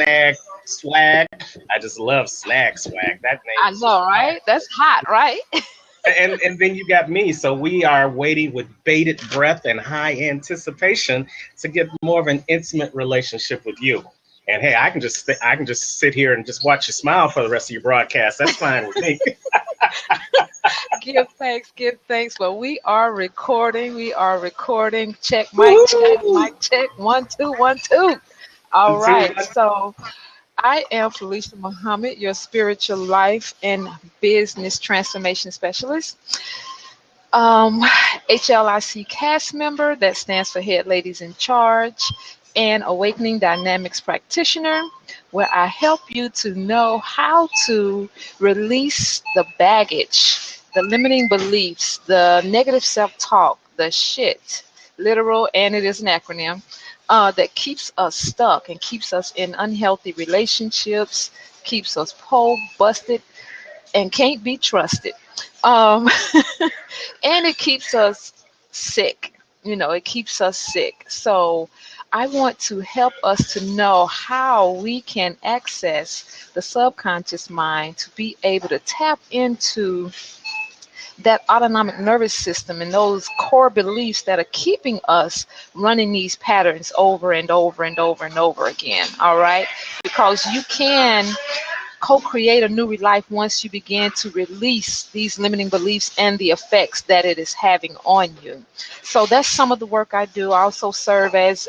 Snag Swag. I just love Snag Swag. That name I is just know, right? That's hot, right? and then you got me. So we are waiting with bated breath and high anticipation to get more of an intimate relationship with you. And hey, I can just sit here and just watch you smile for the rest of your broadcast. That's fine with me. Give thanks, give thanks. But we are recording. We are recording. Check, Woo! mic check. 1 2 1 2. All Two, right. So I am Felicia Muhammad, your spiritual life and business transformation specialist. Um, HLIC cast member, that stands for Head Ladies in Charge, and Awakening Dynamics practitioner, where I help you to know how to release the baggage, the limiting beliefs, the negative self talk, the shit, literal, and it is an acronym, that keeps us stuck and keeps us in unhealthy relationships, keeps us pole busted, and can't be trusted. Um, and it keeps us sick. It keeps us sick. So I want to help us to know how we can access the subconscious mind to be able to tap into that autonomic nervous system and those core beliefs that are keeping us running these patterns over and over and over and over again. All right. Because you can co-create a new life once you begin to release these limiting beliefs and the effects that it is having on you. So that's some of the work I do. I also serve as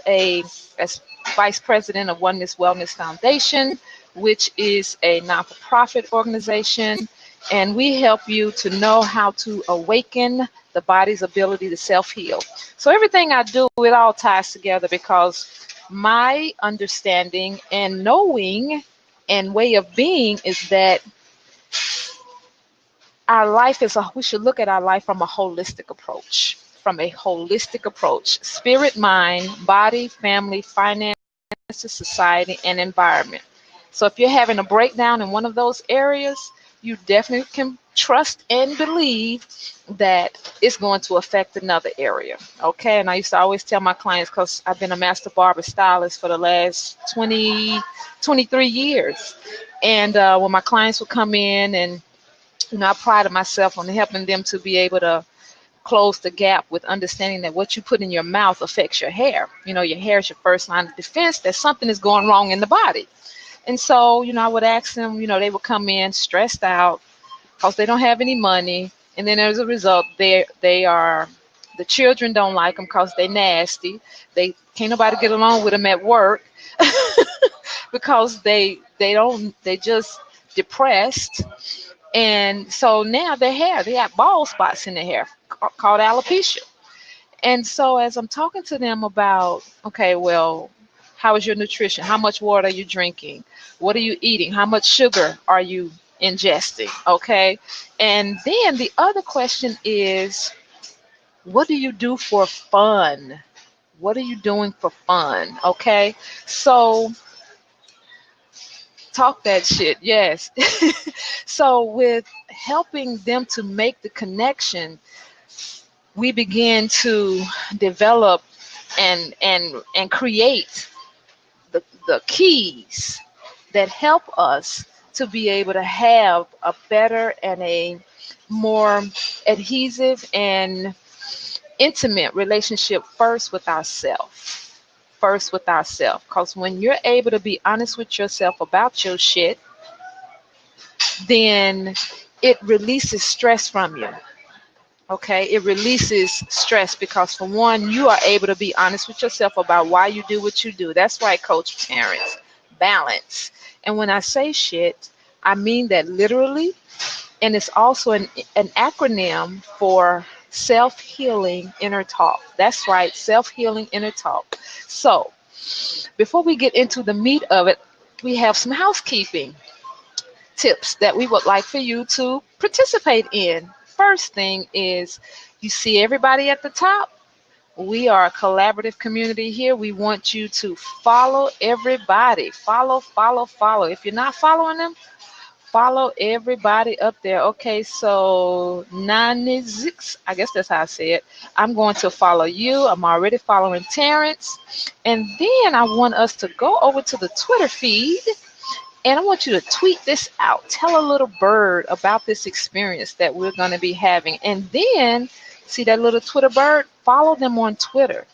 vice president of Oneness Wellness Foundation, which is a not-for-profit organization, and we help you to know how to awaken the body's ability to self-heal. So everything I do, it all ties together because my understanding and knowing and way of being is that our life we should look at our life from a holistic approach, spirit, mind, body, family, finances, society, and environment. So if you're having a breakdown in one of those areas, you definitely can trust and believe that it's going to affect another area. Okay. And I used to always tell my clients, because I've been a master barber stylist for the last 23 years. And when my clients would come in, and I prided myself on helping them to be able to close the gap with understanding that what you put in your mouth affects your hair. Your hair is your first line of defense that something is going wrong in the body. And so, I would ask them, they would come in stressed out because they don't have any money. And then as a result, the children don't like them because they're nasty. They can't nobody get along with them at work because they just depressed. And so now they have bald spots in their hair called alopecia. And so as I'm talking to them about, okay, well, how is your nutrition? How much water are you drinking? What are you eating? How much sugar are you ingesting? Okay. And then the other question is, what do you do for fun? What are you doing for fun? Okay. So talk that shit. Yes. So with helping them to make the connection, we begin to develop and create the keys that help us to be able to have a better and a more adhesive and intimate relationship first with ourselves, because when you're able to be honest with yourself about your shit, then it releases stress from you. Okay, it releases stress because, for one, you are able to be honest with yourself about why you do what you do. That's why I coach parents. Balance. And when I say shit, I mean that literally. And it's also an acronym for self-healing inner talk. That's right, self-healing inner talk. So before we get into the meat of it, we have some housekeeping tips that we would like for you to participate in. First thing is, you see everybody at the top? We are a collaborative community here. We want you to follow everybody. Follow. If you're not following them, Follow everybody up there. Okay, so 96, I guess that's how I say it. I'm going to follow you. I'm already following Terrence. And then I want us to go over to the Twitter feed and I want you to tweet this out. Tell a little bird about this experience that we're going to be having. And then, see that little Twitter bird? Follow them on Twitter.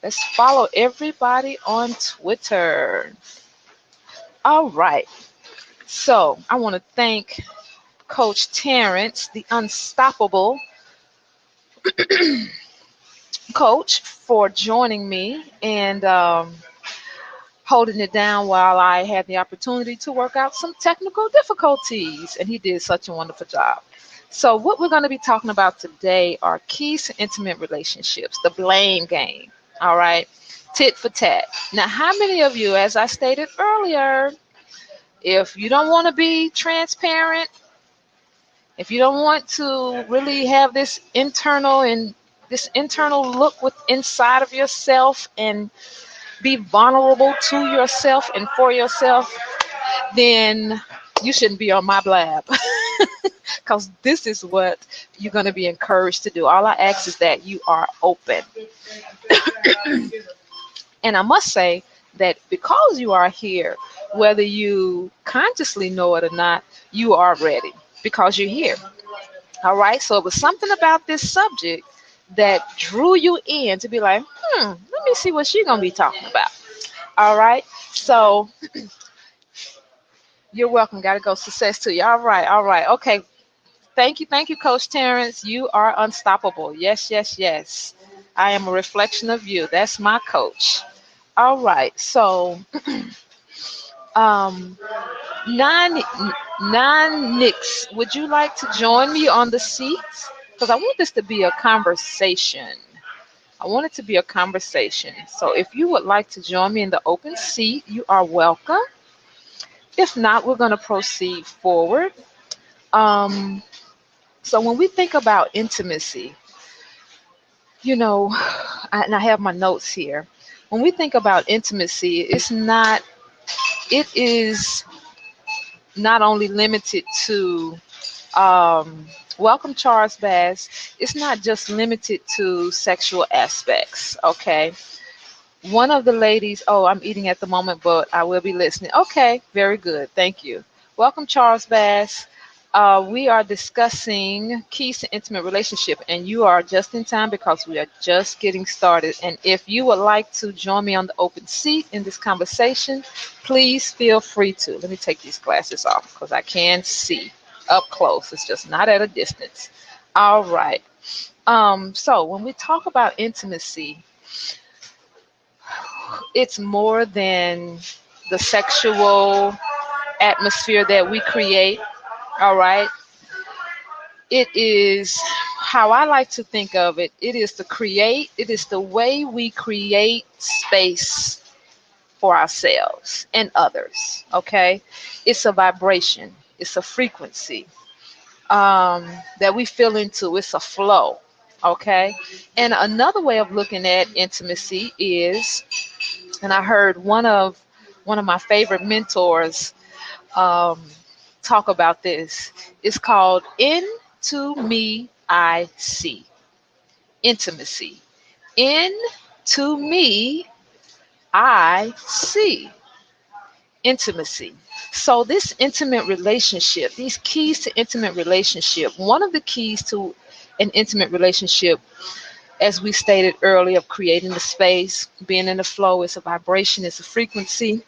Let's follow everybody on Twitter. All right. So I want to thank Coach Terrence, the unstoppable coach, for joining me and holding it down while I had the opportunity to work out some technical difficulties. And he did such a wonderful job. So what we're going to be talking about today are keys to intimate relationships, the blame game. All right. Tit for tat. Now, how many of you, as I stated earlier, if you don't want to be transparent, if you don't want to really have this internal look with inside of yourself and be vulnerable to yourself and for yourself, then you shouldn't be on my blab. Because this is what you're going to be encouraged to do. All I ask is that you are open. And I must say that because you are here, whether you consciously know it or not, you are ready because you're here. All right. So it was something about this subject that drew you in to be like, let me see what she's going to be talking about. All right. So you're welcome. Got to go. Success to you. All right. All right. Okay. Thank you. Thank you, Coach Terrence. You are unstoppable. Yes, yes, yes. I am a reflection of you. That's my coach. All right. So, Nix, would you like to join me on the seats? Because I want this to be a conversation. I want it to be a conversation. So if you would like to join me in the open seat, you are welcome. If not, we're going to proceed forward. So when we think about intimacy, you know, and I have my notes here. When we think about intimacy, it is not only limited to, welcome Charles Bass, it's not just limited to sexual aspects, okay? One of the ladies, oh, I'm eating at the moment, but I will be listening. Okay, very good, thank you. Welcome Charles Bass. We are discussing keys to intimate relationship, and you are just in time because we are just getting started. And if you would like to join me on the open seat in this conversation, please feel free to. Let me take these glasses off because I can see up close. It's just not at a distance. All right. So when we talk about intimacy, it's more than the sexual atmosphere that we create. All right. It is how I like to think of it. It is the way we create space for ourselves and others. Okay. It's a vibration. It's a frequency that we feel into. It's a flow. Okay. And another way of looking at intimacy is, and I heard one of my favorite mentors talk about this. It's called Into Me I See. Intimacy. Into me I see. Intimacy. So this intimate relationship, these keys to intimate relationship, one of the keys to an intimate relationship, as we stated earlier, of creating the space, being in the flow, it's a vibration, it's a frequency,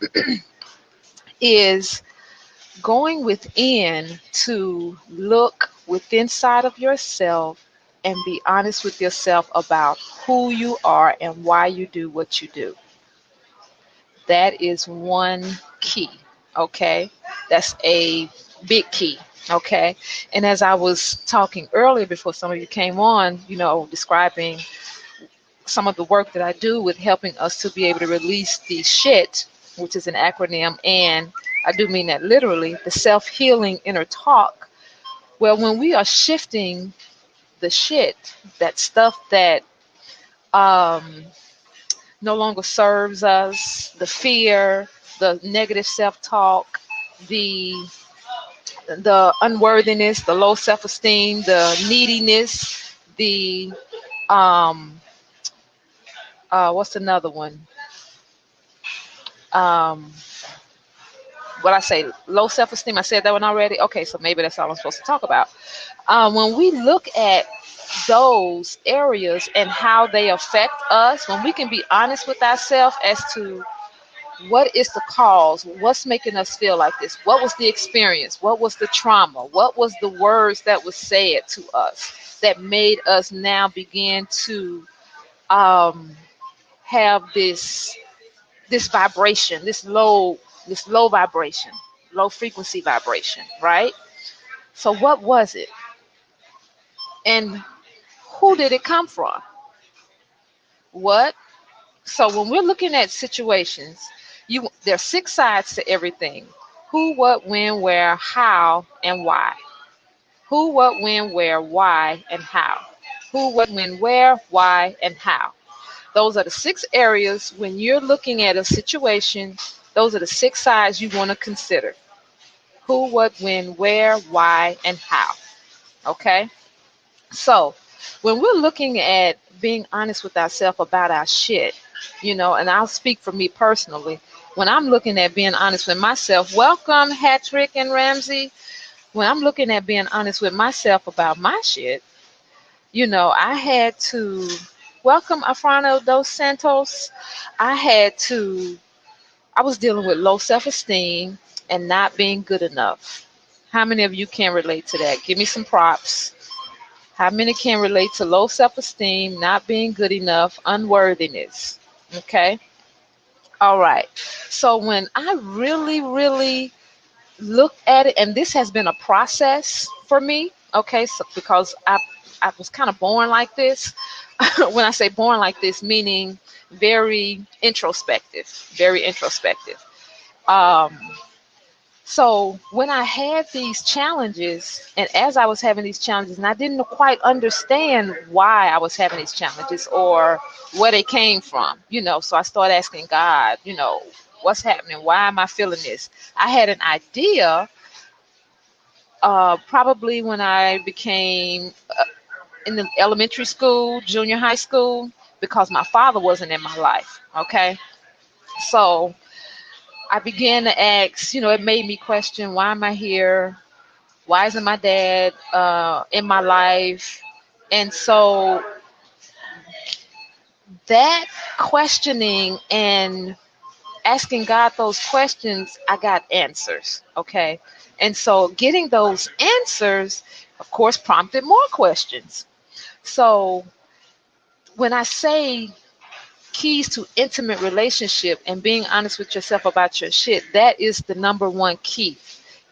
is going within to look within side of yourself and be honest with yourself about who you are and why you do what you do. That is one key, okay? That's a big key, okay? And as I was talking earlier before some of you came on, describing some of the work that I do with helping us to be able to release the shit, which is an acronym, and I do mean that literally, the self-healing inner talk. Well, when we are shifting the shit, that stuff that no longer serves us, the fear, the negative self-talk, the the unworthiness, the low self-esteem, the neediness, the um what's another one? Um what I say, low self-esteem. I said that one already. Okay, so maybe that's all I'm supposed to talk about. When we look at those areas and how they affect us, when we can be honest with ourselves as to what is the cause, what's making us feel like this, what was the experience, what was the trauma, what was the words that was said to us that made us now begin to um, have this vibration, this low vibration, low frequency vibration, right? So what was it, and who did it come from? What? So when we're looking at situations, there are six sides to everything: who, what, when, where, how, and why. Who, what, when, where, why, and how. Who, what, when, where, why, and how. Those are the six areas when you're looking at a situation. Those are the six sides you want to consider: who, what, when, where, why, and how. Okay? So when we're looking at being honest with ourselves about our shit, and I'll speak for me personally. When I'm looking at being honest with myself, welcome Hattrick and Ramsey. When I'm looking at being honest with myself about my shit, I had to welcome Afrano dos Santos. I was dealing with low self-esteem and not being good enough. How many of you can relate to that? Give me some props. How many can relate to low self-esteem, not being good enough, unworthiness? Okay. All right. So when I really, really look at it, and this has been a process for me, okay, so because I was kind of born like this. When I say born like this, meaning very introspective, very introspective. Um, So when I had these challenges, and as I was having these challenges, and I didn't quite understand why I was having these challenges or where they came from, so I started asking God, what's happening? Why am I feeling this? I had an idea probably when I became in the elementary school, junior high school, because my father wasn't in my life. Okay. So I began to ask, it made me question, why am I here? Why isn't my dad in my life? And so that questioning and asking God those questions, I got answers. Okay. And so getting those answers, of course, prompted more questions. So when I say keys to intimate relationship and being honest with yourself about your shit, that is the number one key.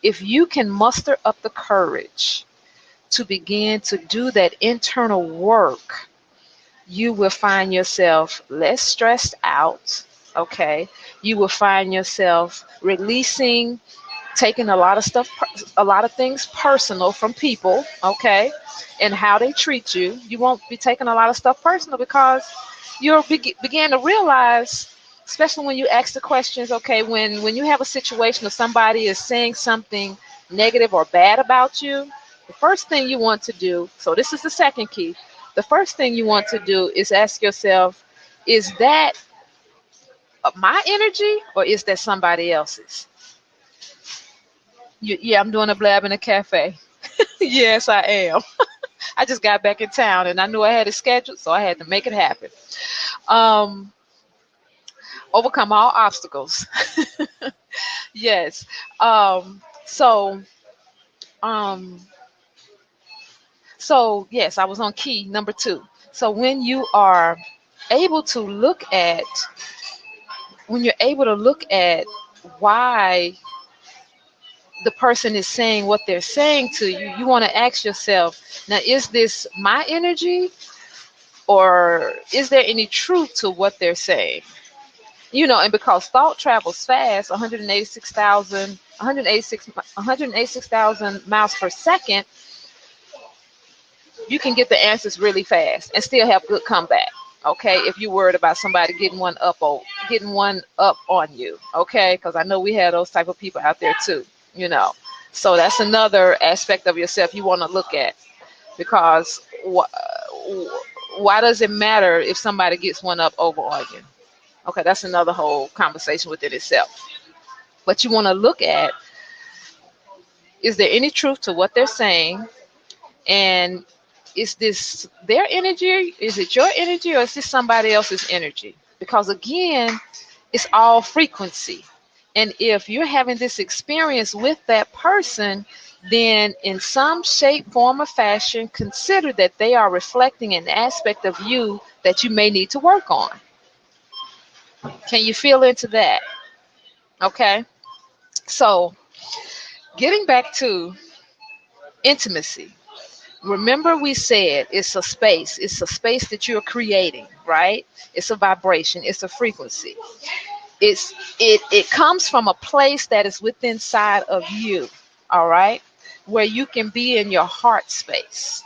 If you can muster up the courage to begin to do that internal work, you will find yourself less stressed out. Okay. You will find yourself releasing, taking a lot of things personal from people. Okay. And how they treat you. You won't be taking a lot of stuff personal because you'll begin to realize, especially when you ask the questions, okay, when you have a situation or somebody is saying something negative or bad about you, the first thing you want to do, so this is the second key, the first thing you want to do is ask yourself, is that my energy or is that somebody else's? Yeah, I'm doing a blab in a cafe. Yes, I am. I just got back in town and I knew I had it scheduled, so I had to make it happen. Um, Overcome all obstacles. Yes. So, um, yes, I was on key number 2. So able to look at, when you're able to look at why the person is saying what they're saying to you, you want to ask yourself, now, is this my energy or is there any truth to what they're saying? And because thought travels fast, 186,000 miles per second, you can get the answers really fast and still have good comeback. Okay, if you're worried about somebody getting one up on you. Okay, because I know we have those type of people out there too. So that's another aspect of yourself you want to look at, because why does it matter if somebody gets one up over on you? Okay, that's another whole conversation within itself. But you want to look at, is there any truth to what they're saying? And is this their energy? Is it your energy, or is this somebody else's energy? Because again, it's all frequency. And if you're having this experience with that person, then in some shape, form, or fashion, consider that they are reflecting an aspect of you that you may need to work on. Can you feel into that? Okay. So getting back to intimacy. Remember we said it's a space. It's a space that you're creating, right? It's a vibration. It's a frequency. It comes from a place that is within inside of you, all right? Where you can be in your heart space.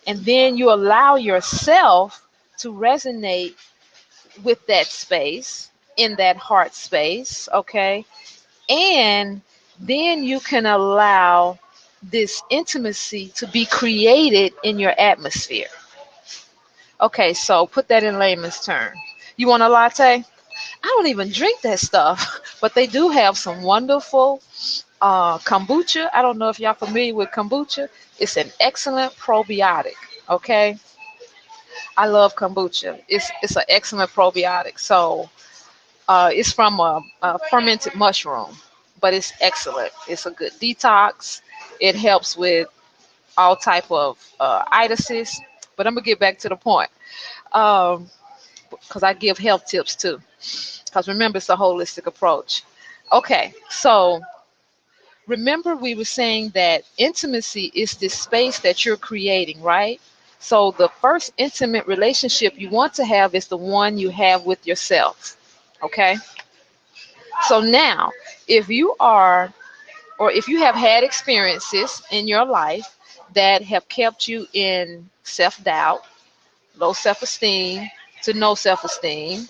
And then you allow yourself to resonate with that space, in that heart space, okay? And then you can allow this intimacy to be created in your atmosphere. Okay, so put that in layman's term. You want a latte? I don't even drink that stuff, but they do have some wonderful kombucha. I don't know if y'all familiar with kombucha. It's an excellent probiotic, okay? I love kombucha. It's an excellent probiotic. So it's from a fermented mushroom, but it's excellent. It's a good detox. It helps with all type of itises. But I'm gonna get back to the point, because I give health tips too. Because remember, it's a holistic approach. Okay, so remember we were saying that intimacy is this space that you're creating, right? So the first intimate relationship you want to have is the one you have with yourself. Okay? So now, if you are, or if you have had experiences in your life that have kept you in self-doubt, low self-esteem to no self-esteem,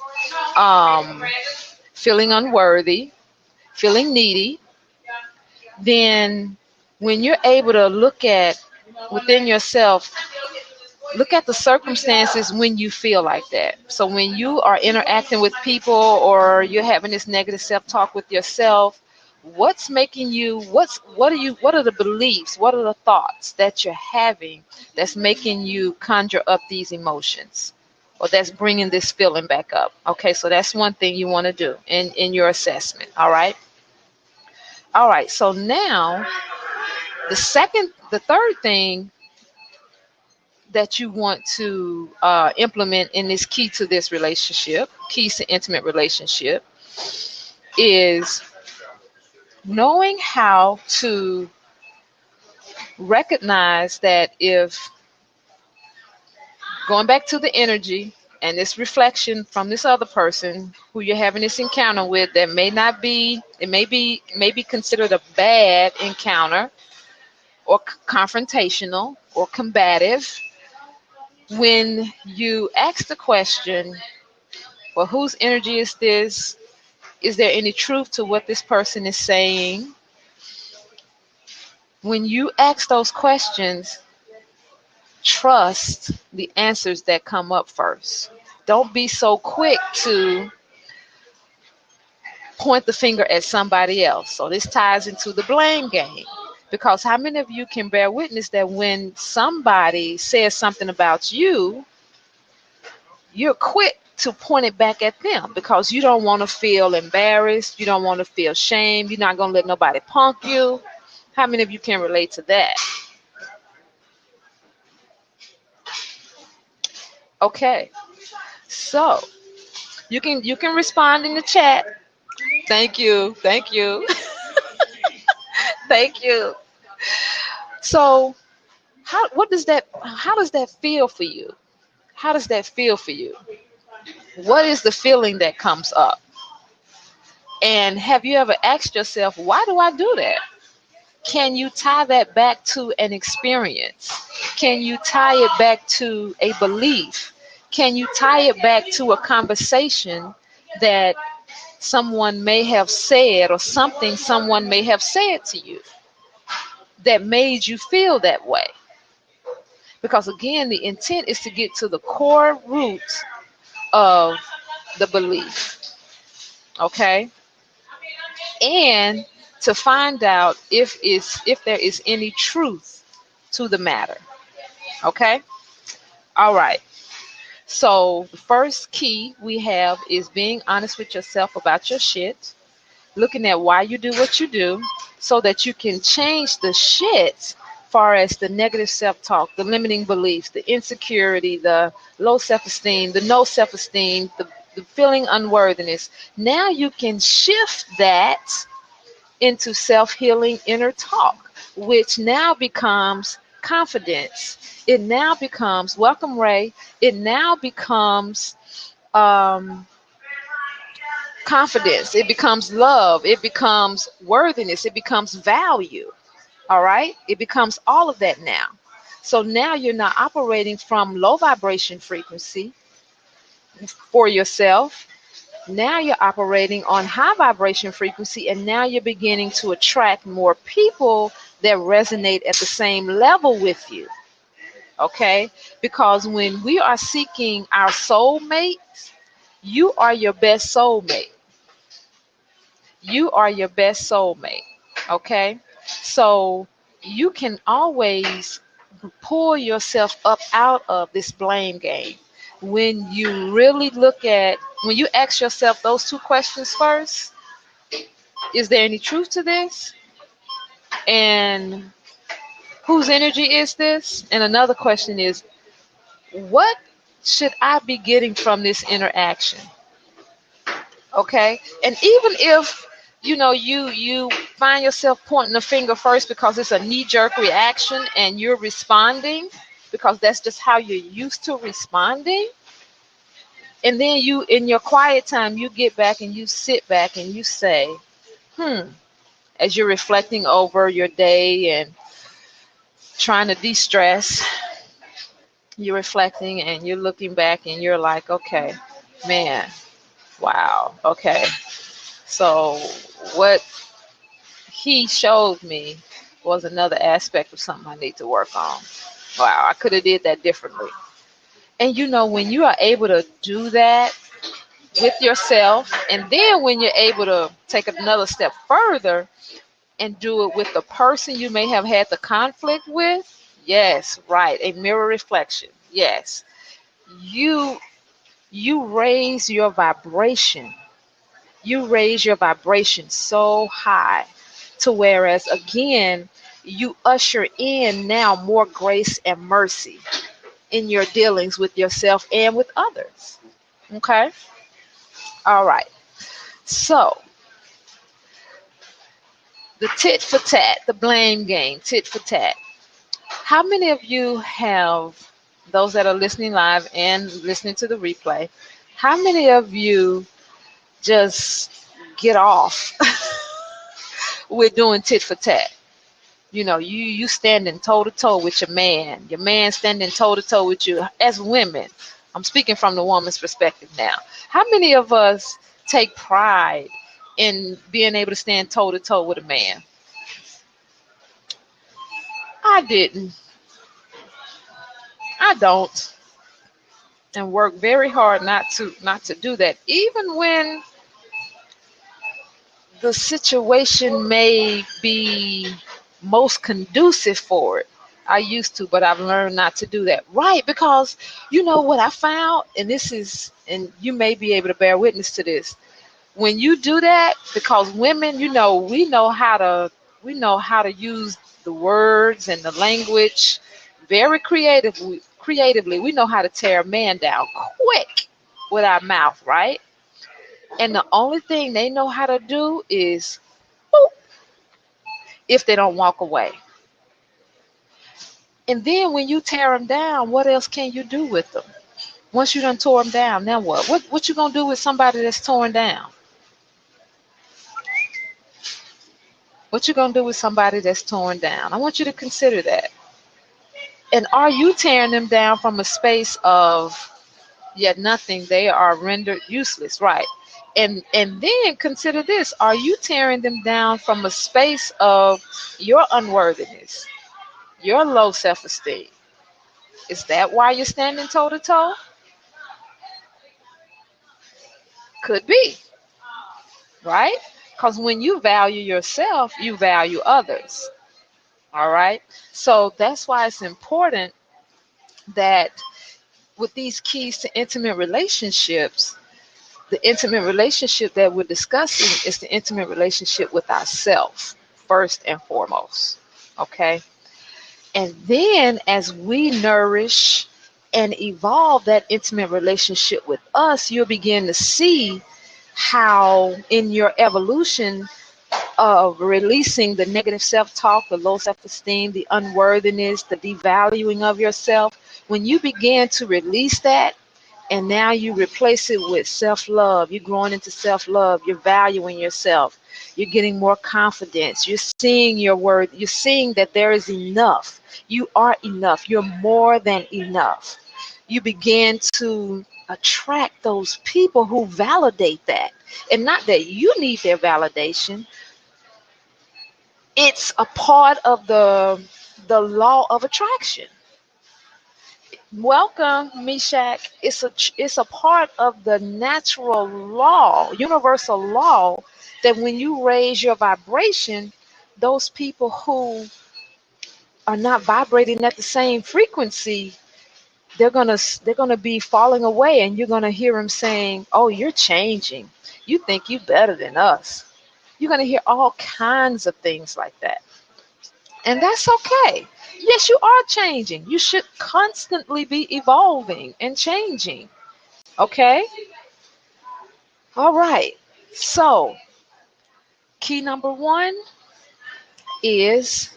feeling unworthy, feeling needy, then when you're able to look at within yourself, look at the circumstances when you feel like that. So when you are interacting with people, or you're having this negative self-talk with yourself, what's making you, what are the beliefs, what are the thoughts that you're having that's making you conjure up these emotions, or that's bringing this feeling back up? Okay, so that's one thing you want to do in your assessment. All right, so now the third thing that you want to implement in this key to this relationship, keys to intimate relationship, is knowing how to recognize that, if going back to the energy and this reflection from this other person who you're having this encounter with, that may not be, it may be considered a bad encounter, or confrontational, or combative, when you ask the question, well, whose energy is this? Is there any truth to what this person is saying? When you ask those questions, trust the answers that come up first. Don't be so quick to point the finger at somebody else. So this ties into the blame game. Because how many of you can bear witness that when somebody says something about you, you're quick to point it back at them, because you don't want to feel embarrassed, you don't want to feel shame, you're not going to let nobody punk you. How many of you can relate to that? Okay, so you can respond in the chat. Thank you. Thank you. So how does that feel for you? How does that feel for you? What is the feeling that comes up? And have you ever asked yourself, why do I do that? Can you tie that back to an experience? Can you tie it back to a belief? Can you tie it back to a conversation that someone may have said, or something someone may have said to you? that made you feel that way. Because again, the intent is to get to the core root of the belief, okay? And to find out if there is any truth to the matter, okay? All right. So the first key we have is being honest with yourself about your shit, looking at why you do what you do so that you can change the shit far as the negative self-talk, the limiting beliefs, the insecurity, the low self-esteem, the no self-esteem, the feeling unworthiness. Now you can shift that into self-healing inner talk, which now becomes confidence. It now becomes, welcome Ray, it now becomes um, confidence, it becomes love, it becomes worthiness, it becomes value. All right, it becomes all of that now. So now you're not operating from low vibration frequency for yourself. Now you're operating on high vibration frequency, and now you're beginning to attract more people that resonate at the same level with you. Okay, because when we are seeking our soulmate, you are your best soulmate. You are your best soulmate. Okay, so you can always pull yourself up out of this blame game when you really look at, when you ask yourself those two questions first. Is there any truth to this? And whose energy is this? And another question is, what should I be getting from this interaction? Okay, and even if you find yourself pointing the finger first because it's a knee-jerk reaction and you're responding because that's just how you're used to responding, and then you, in your quiet time, you get back and you sit back and you say, as you're reflecting over your day and trying to de-stress, you're reflecting and you're looking back and you're like, okay, man, wow, okay, so what he showed me was another aspect of something I need to work on. Wow, I could have did that differently. And when you are able to do that with yourself, and then when you're able to take another step further and do it with the person you may have had the conflict with, yes, right, a mirror reflection, yes, you raise your vibration. You raise your vibration so high to whereas, again, you usher in now more grace and mercy in your dealings with yourself and with others. Okay? All right. So, the tit for tat, the blame game, tit for tat. How many of you have, those that are listening live and listening to the replay, how many of you just get off with doing tit for tat? You standing toe to toe with your man standing toe to toe with you. As women, I'm speaking from the woman's perspective now. How many of us take pride in being able to stand toe to toe with a man? I didn't. I don't. And work very hard not to do that. Even when the situation may be most conducive for it, I used to, but I've learned not to do that. Right, because what I found, and you may be able to bear witness to this, when you do that, because women, we know how to use the words and the language very creatively. We know how to tear a man down quick with our mouth, right? And the only thing they know how to do is boop, if they don't walk away. And then when you tear them down, what else can you do with them? Once you done tore them down, now what? What you gonna do with somebody that's torn down? What you gonna do with somebody that's torn down? I want you to consider that. And are you tearing them down from a space of yet nothing? They are rendered useless, right? And then consider this: are you tearing them down from a space of your unworthiness, your low self-esteem? Is that why you're standing toe to toe? Could be, right? Because when you value yourself, you value others. All right. So that's why it's important that with these keys to intimate relationships, the intimate relationship that we're discussing is the intimate relationship with ourselves, first and foremost. Okay. And then as we nourish and evolve that intimate relationship with us, you'll begin to see how in your evolution of releasing the negative self-talk, the low self-esteem, the unworthiness, the devaluing of yourself, when you begin to release that and now you replace it with self-love, you're growing into self-love, you're valuing yourself, you're getting more confidence, you're seeing your worth, you're seeing that there is enough, you are enough, you're more than enough. You begin to attract those people who validate that. And not that you need their validation, it's a part of the law of attraction. Welcome, Meshach. It's a part of the natural law, universal law, that when you raise your vibration, those people who are not vibrating at the same frequency, they're gonna be falling away, and you're gonna hear them saying, "Oh, you're changing. You think you better than us." You're gonna hear all kinds of things like that. And that's okay. Yes, you are changing. You should constantly be evolving and changing. Okay? All right. So, key number one is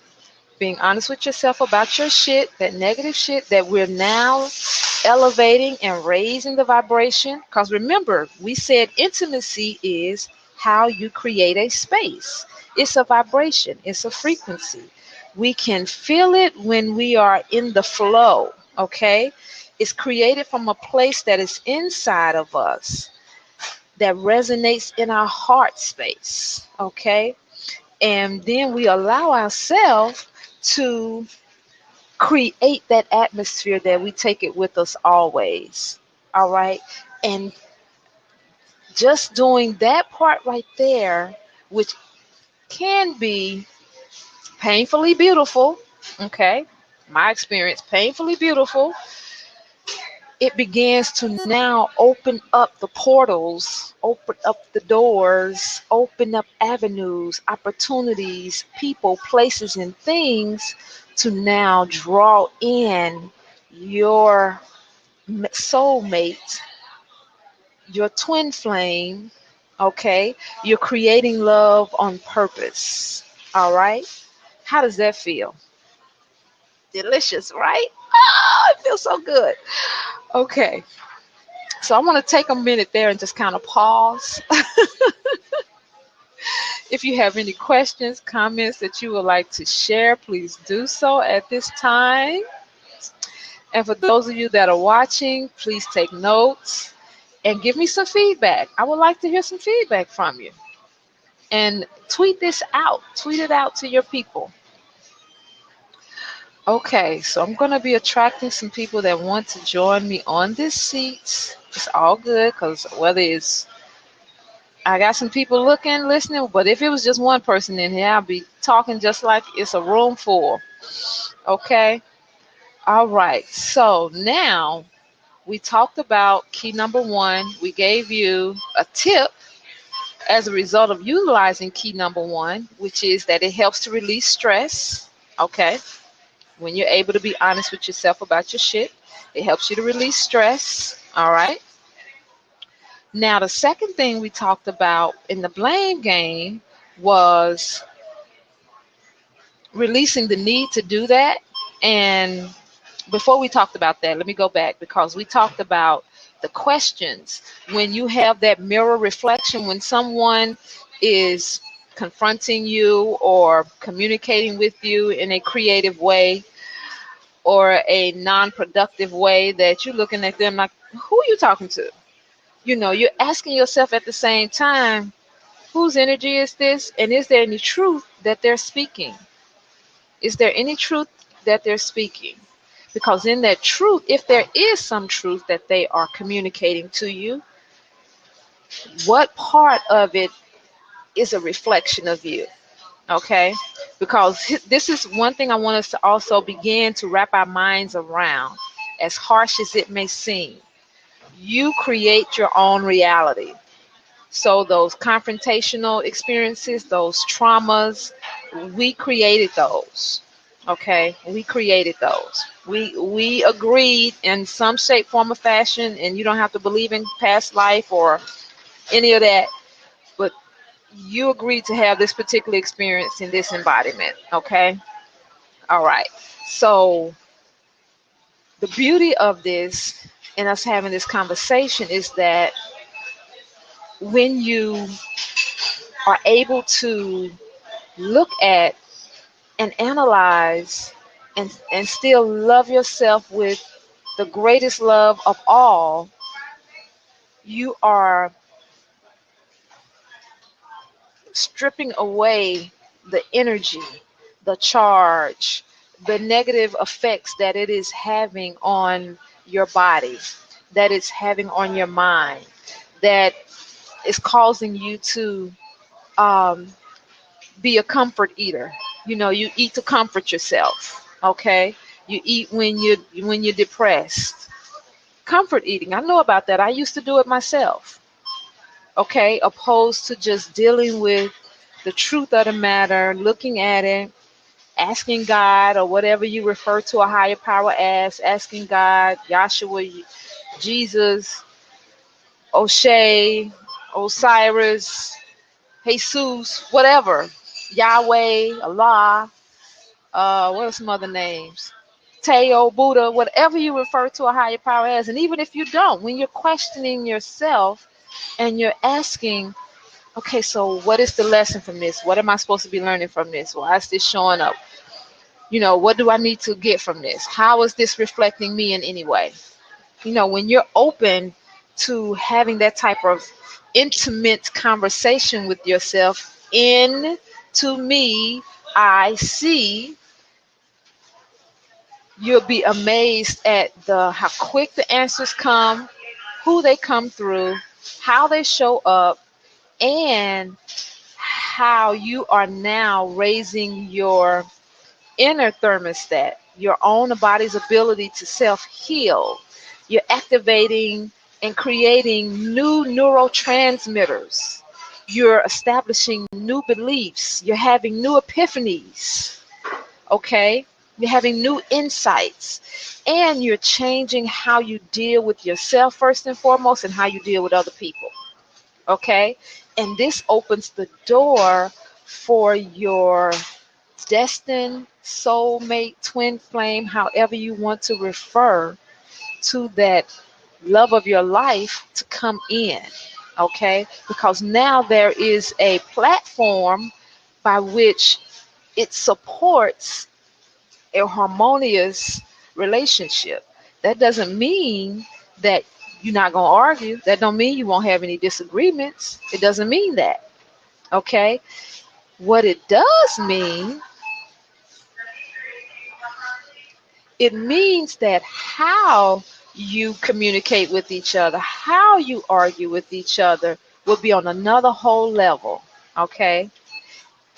being honest with yourself about your shit, that negative shit that we're now elevating and raising the vibration. Because remember, we said intimacy is how you create a space. It's a vibration, it's a frequency. We can feel it when we are in the flow, okay? It's created from a place that is inside of us, that resonates in our heart space, okay? And then we allow ourselves to create that atmosphere that we take it with us always, all right? And just doing that part right there, which can be painfully beautiful, okay? My experience, painfully beautiful. It begins to now open up the portals, open up the doors, open up avenues, opportunities, people, places, and things to now draw in your soulmate, your twin flame, okay? You're creating love on purpose, all right? How does that feel? Delicious, right? Ah, it feels so good. Okay, so I want to take a minute there and just kind of pause. If you have any questions, comments that you would like to share, please do so at this time. And for those of you that are watching, please take notes and give me some feedback. I would like to hear some feedback from you. And tweet this out. Tweet it out to your people. Okay, so I'm going to be attracting some people that want to join me on this seat. It's all good, because whether it's, I got some people looking, listening, but if it was just one person in here, I'll be talking just like it's a room full. Okay? All right, so now we talked about key number one. We gave you a tip as a result of utilizing key number one, which is that it helps to release stress. Okay? When you're able to be honest with yourself about your shit, it helps you to release stress. All right? Now, the second thing we talked about in the blame game was releasing the need to do that. And before we talked about that, let me go back, because we talked about the questions. When you have that mirror reflection, when someone is confronting you or communicating with you in a creative way or a non-productive way, that you're looking at them like, who are you talking to? You're asking yourself at the same time, whose energy is this? And is there any truth that they're speaking? Is there any truth that they're speaking? Because in that truth, if there is some truth that they are communicating to you, what part of it is a reflection of you? Okay? Because this is one thing I want us to also begin to wrap our minds around. As harsh as it may seem, you create your own reality. So those confrontational experiences, those traumas, we created those. Okay, we created those. We agreed in some shape, form, or fashion, and you don't have to believe in past life or any of that, but you agreed to have this particular experience in this embodiment. Okay, all right. So the beauty of this and us having this conversation is that when you are able to look at and analyze and still love yourself with the greatest love of all, you are stripping away the energy, the charge, the negative effects that it is having on your body, that it's having on your mind, that is causing you to um, be a comfort eater. You eat to comfort yourself. Okay, you eat when you're depressed. Comfort eating. I know about that. I used to do it myself. Okay, opposed to just dealing with the truth of the matter, looking at it, asking God or whatever you refer to a higher power as, asking God, Yahshua, Jesus, O'Shea, Osiris, Jesus, whatever, Yahweh, Allah, what are some other names? Teo, Buddha, whatever you refer to a higher power as. And even if you don't, when you're questioning yourself and you're asking, okay, so what is the lesson from this? What am I supposed to be learning from this? Why is this showing up? What do I need to get from this? How is this reflecting me in any way? When you're open to having that type of intimate conversation with yourself, in to me, I see, you'll be amazed at how quick the answers come, who they come through, how they show up, and how you are now raising your inner thermostat, your own body's ability to self-heal. You're activating and creating new neurotransmitters. You're establishing new beliefs. You're having new epiphanies. Okay? You're having new insights. And you're changing how you deal with yourself first and foremost and how you deal with other people. Okay? And this opens the door for your destined soulmate, twin flame, however you want to refer to that love of your life, to come in. Okay? Because now there is a platform by which it supports a harmonious relationship. That doesn't mean that you're not going to argue. That don't mean you won't have any disagreements. It doesn't mean that. Okay? What it does mean, it means that how you communicate with each other, how you argue with each other will be on another whole level. Okay?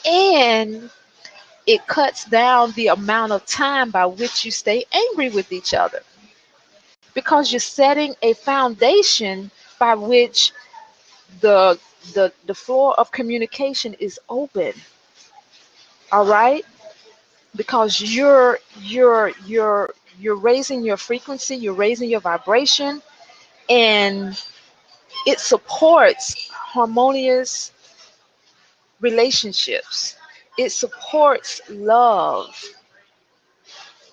And it cuts down the amount of time by which you stay angry with each other, because you're setting a foundation by which the floor of communication is open. All right? Because you're raising your frequency, you're raising your vibration, and it supports harmonious relationships. It supports love.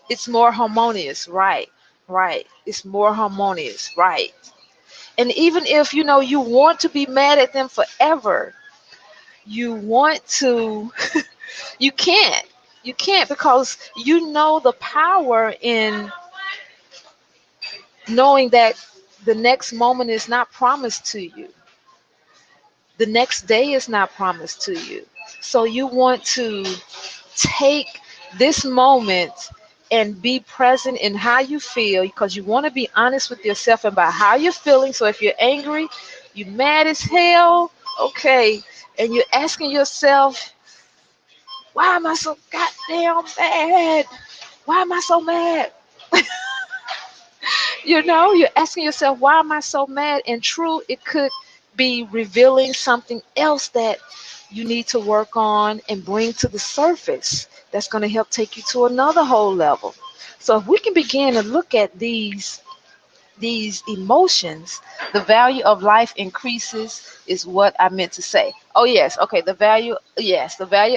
It's more harmonious, right? Right. It's more harmonious, right? And even if you want to be mad at them forever, you want to, you can't. You can't, because you know the power in knowing that the next moment is not promised to you. The next day is not promised to you. So you want to take this moment and be present in how you feel, because you want to be honest with yourself about how you're feeling. So if you're angry, you're mad as hell, okay, and you're asking yourself, why am I so goddamn mad? Why am I so mad? You're asking yourself, why am I so mad? And true, it could be revealing something else that you need to work on and bring to the surface that's going to help take you to another whole level. So if we can begin to look at these emotions, the value of life increases is what I meant to say. Oh yes, okay, the value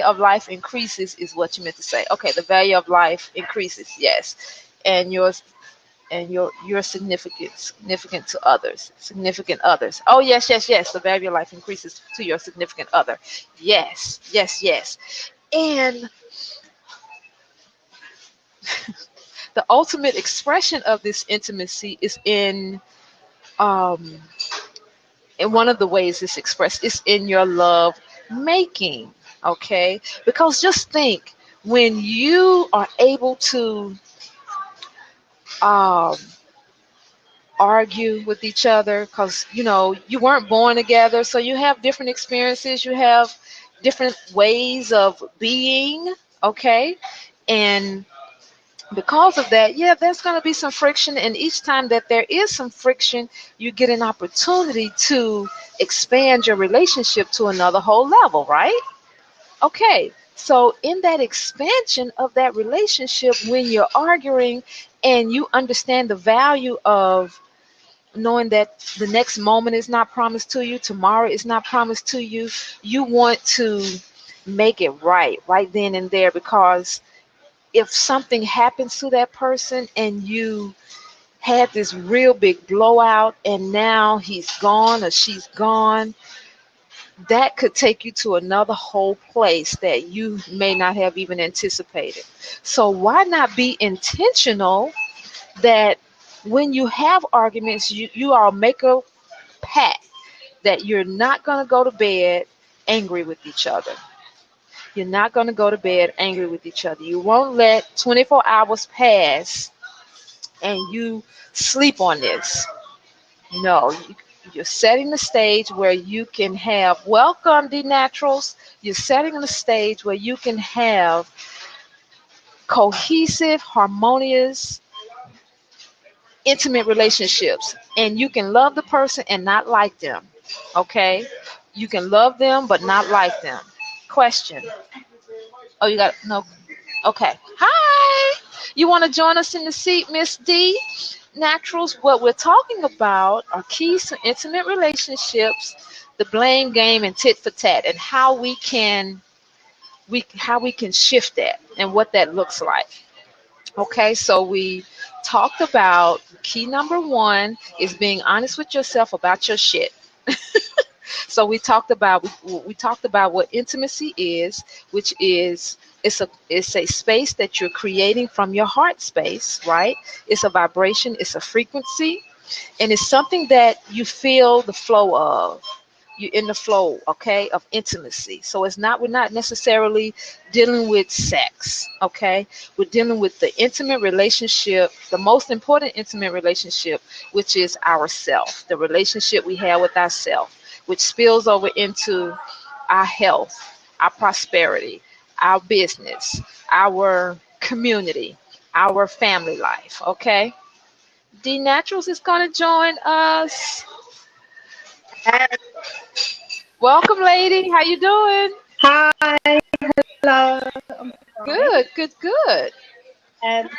of life increases is what you meant to say. Okay, the value of life increases, yes. And your significant to others, significant others. Oh yes, yes, yes. The value of life increases to your significant other. Yes, yes, yes. And the ultimate expression of this intimacy is um in one of the ways it's expressed is in your love making. Okay, because just think, when you are able to um argue with each other, because you weren't born together, so you have different experiences, you have different ways of being, okay, and because of that, yeah, there's going to be some friction, and each time that there is some friction, you get an opportunity to expand your relationship to another whole level, right? Okay, so in that expansion of that relationship, when you're arguing and you understand the value of knowing that the next moment is not promised to you, tomorrow is not promised to you, you want to make it right then and there, because if something happens to that person and you had this real big blowout and now he's gone or she's gone, that could take you to another whole place that you may not have even anticipated. So why not be intentional that when you have arguments, you all make a pact that you're not going to go to bed angry with each other. You're not going to go to bed angry with each other. You won't let 24 hours pass and you sleep on this. No, you're setting the stage where you can have, welcome D Naturals, you're setting the stage where you can have cohesive, harmonious, intimate relationships. And you can love the person and not like them. Okay? You can love them but not like them. Question. Oh, you got no. Okay. Hi. You want to join us in the seat, Miss D? Naturals. What we're talking about are keys to intimate relationships, the blame game, and tit for tat, and how we can shift that and what that looks like. Okay, so we talked about key number one is being honest with yourself about your shit. So we talked about what intimacy is, which is it's a space that you're creating from your heart space, right? It's a vibration, it's a frequency, and it's something that you feel the flow of. You're in the flow, okay, of intimacy. So we're not necessarily dealing with sex, okay? We're dealing with the intimate relationship, the most important intimate relationship, which is ourself, the relationship we have with ourself, which spills over into our health, our prosperity, our business, our community, our family life, okay? D Naturals is going to join us. Welcome, lady. How you doing? Hi, hello. I'm fine. Good, good, good. Um,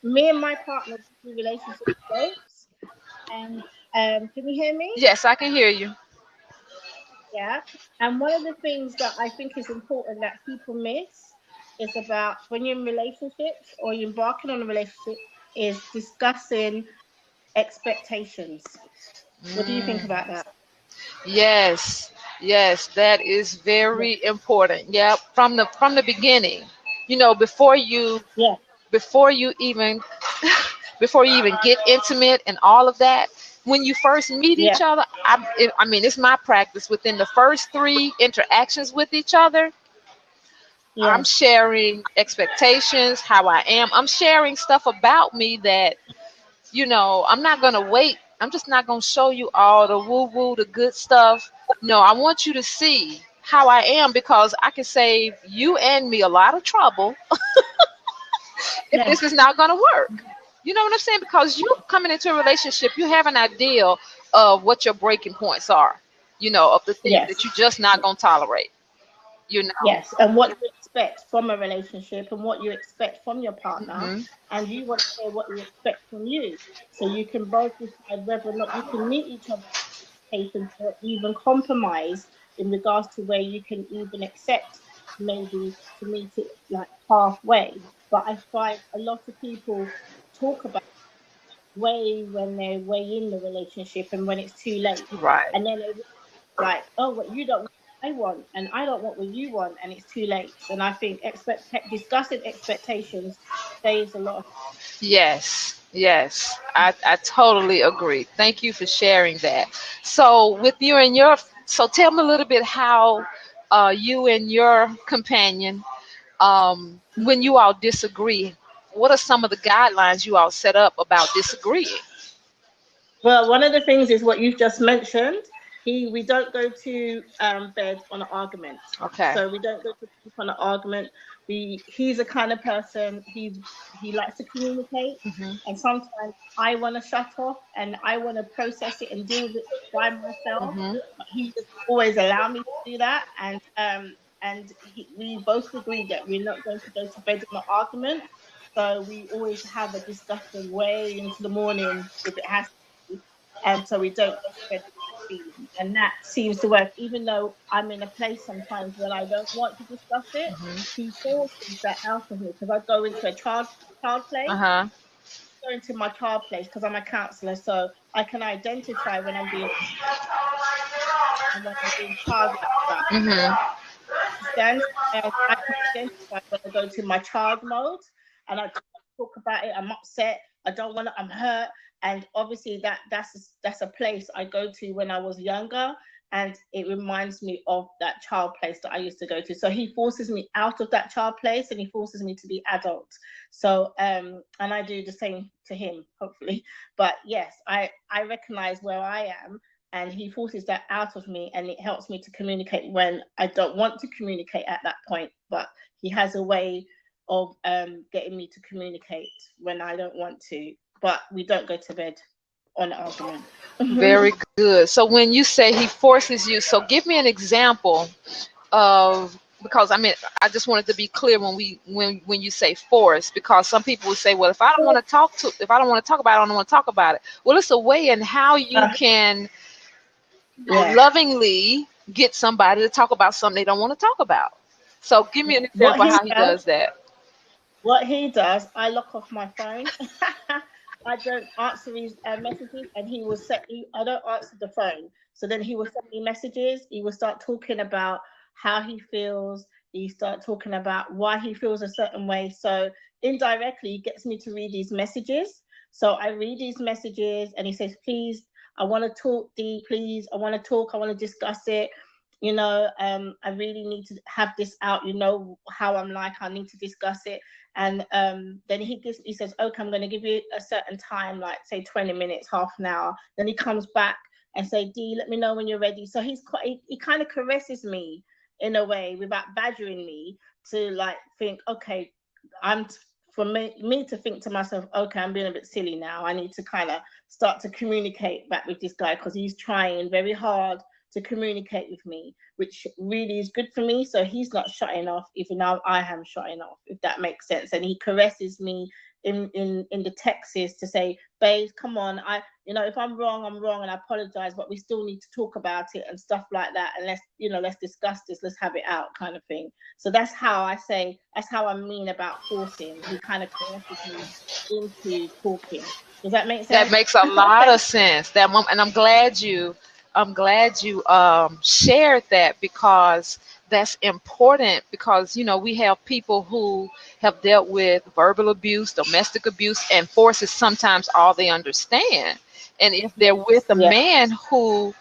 Me and my partner do relationship coach, and can you hear me? Yes, I can hear you. Yeah. And one of the things that I think is important that people miss is about when you're in relationships or you're embarking on a relationship is discussing expectations. What do you think Mm, about that? yes, yes, that is Yeah. very important. Yeah, from the beginning. You know, before you even before you even get intimate and all of that, when you first meet each other, I mean, it's my practice within the first 3 interactions with each other. I'm sharing expectations, how I am. I'm sharing stuff about me that, you know, I'm not going to wait. I'm just not going to show you all the woo-woo, the good stuff. No, I want you to see how I am, because I can save you and me a lot of trouble if this is not going to work. You know what I'm saying? Because you coming into a relationship, you have an idea of what your breaking points are, you know, of the things that you're just not going to tolerate. You know? Yes, and what you expect from a relationship and what you expect from your partner, and you want to say what you expect from you, so you can both decide whether or not you can meet each other's expectations or even compromise in regards to where you can even accept maybe to meet it like halfway. But I find a lot of people talk about way when they're way in the relationship and when it's too late, right? And then they like, oh, what you don't want, I want, and I don't want what you want, and it's too late. And I think discussing expectations saves a lot of. Yes, I totally agree. Thank you for sharing that. So with you and so tell me a little bit how you and your companion, when you all disagree, what are some of the guidelines you all set up about disagreeing? Well, one of the things is what you've just mentioned. We don't go to bed on an argument. Okay. So we don't go to sleep on an argument. He's a kind of person, he likes to communicate, and sometimes I want to shut off and I want to process it and deal with it by myself. But he just always allow me to do that, and we both agree that we're not going to go to bed on an argument. So we always have a discussion way into the morning if it has to be, and so we don't go to bed. And that seems to work, even though I'm in a place sometimes when I don't want to discuss it. He forces that out of me, because I go into a child place. I go into my child place because I'm a counselor, so I can identify when I'm being and when I'm being child stuff. And I can identify when I go to my child mode and I talk about it. I'm upset. I don't want to. I'm hurt. And obviously that's a place I go to when I was younger, and it reminds me of that child place that I used to go to. So he forces me out of that child place and he forces me to be adult. So and I do the same to him, hopefully. But yes, I recognize where I am, and he forces that out of me, and it helps me to communicate when I don't want to communicate at that point. But he has a way of getting me to communicate when I don't want to. But we don't go to bed on an argument. Very good. So when you say he forces you, so give me an example of, because I mean, I just wanted to be clear when you say force, because some people would say, well, if I don't want to talk about it, I don't want to talk about it. Well, it's a way in how you can lovingly get somebody to talk about something they don't want to talk about. So give me an example how he does that. What he does, I lock off my phone. I don't answer his messages, and he will I don't answer the phone. So then he will send me messages. He will start talking about how he feels. He start talking about why he feels a certain way. So indirectly, he gets me to read these messages. So I read these messages, and he says, please, I want to talk, Dee, please. I want to talk. I want to discuss it. You know, I really need to have this out. You know how I'm like. I need to discuss it. And then he says, okay, I'm going to give you a certain time, like say 20 minutes, half an hour. Then he comes back and say, Dee, let me know when you're ready. So he kind of caresses me in a way without badgering me to like think, okay, for me to think to myself, okay, I'm being a bit silly now. I need to kind of start to communicate back with this guy, because he's trying very hard to communicate with me, which really is good for me. So he's not shutting off, even though I am shutting off, if that makes sense. And he caresses me in the texts to say, babes, come on, if I'm wrong, and I apologize, but we still need to talk about it and stuff like that. And let's discuss this, let's have it out, kind of thing. So that's how I mean about forcing. He kind of caresses me into talking. Does that make sense? That makes a lot of sense. And I'm glad you shared that, because that's important, because we have people who have dealt with verbal abuse, domestic abuse, and force is sometimes all they understand. And if they're with a Yeah. man who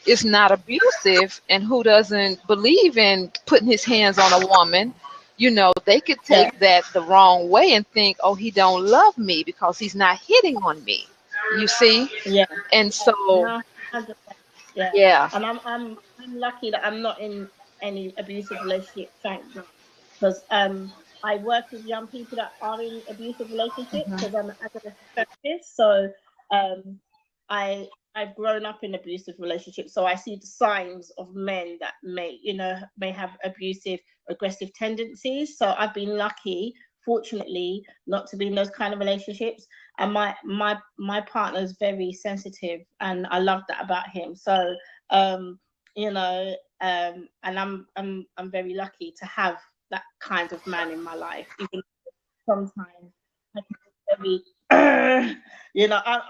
is not abusive and who doesn't believe in putting his hands on a woman, you know, they could Yeah. take that the wrong way and think, oh, he don't love me because he's not hitting on me. You see? Yeah. And so, No, 100%. Yeah. yeah. And I'm lucky that I'm not in any abusive relationship, thank God. Because I work with young people that are in abusive relationships because I'm an adolescent therapist. So I've grown up in abusive relationships, so I see the signs of men that may have abusive, aggressive tendencies. So I've been lucky, fortunately, not to be in those kind of relationships. And my partner is very sensitive, and I love that about him. So and I'm very lucky to have that kind of man in my life. Even sometimes I can be very,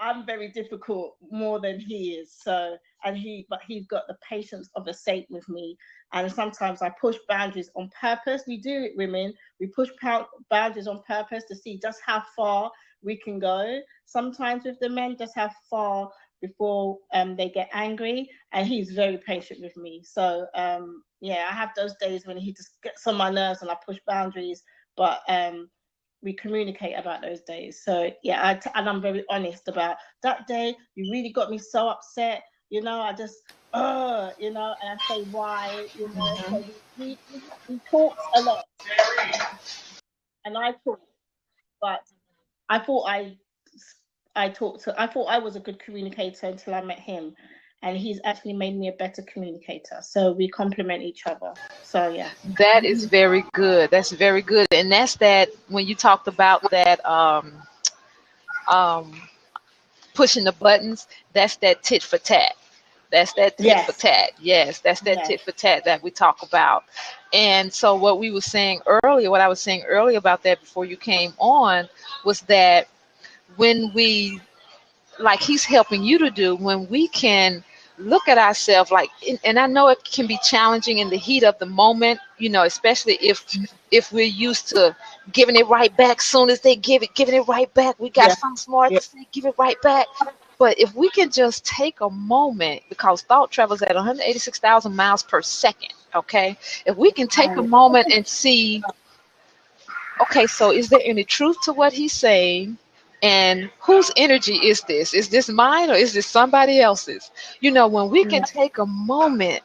I'm very difficult more than he is. So, but he's got the patience of a saint with me. And sometimes I push boundaries on purpose. We do it, women. We push boundaries on purpose to see just how far we can go. Sometimes with the men, just how far before they get angry. And he's very patient with me. So, I have those days when he just gets on my nerves and I push boundaries. But we communicate about those days. So yeah, and I'm very honest about that day. You really got me so upset. I just, and I say why. So we talked a lot, and I talked, but I thought I thought I was a good communicator until I met him. And he's actually made me a better communicator. So we complement each other. So yeah. That is very good. That's very good. And that's that when you talked about that um, pushing the buttons, that's that tit for tat. That's that tit for Yes. tat. Yes, that's that Yes. tit for tat that we talk about. And so what I was saying earlier about that before you came on was that when we, like he's helping you to do, when we can look at ourselves like, and I know it can be challenging in the heat of the moment, especially if we're used to giving it right back soon as they giving it right back. We got Yeah. something smart Yeah. to say, give it right back. But if we can just take a moment, because thought travels at 186,000 miles per second, okay? If we can take a moment and see, okay, so is there any truth to what he's saying? And whose energy is this? Is this mine or is this somebody else's? When we can take a moment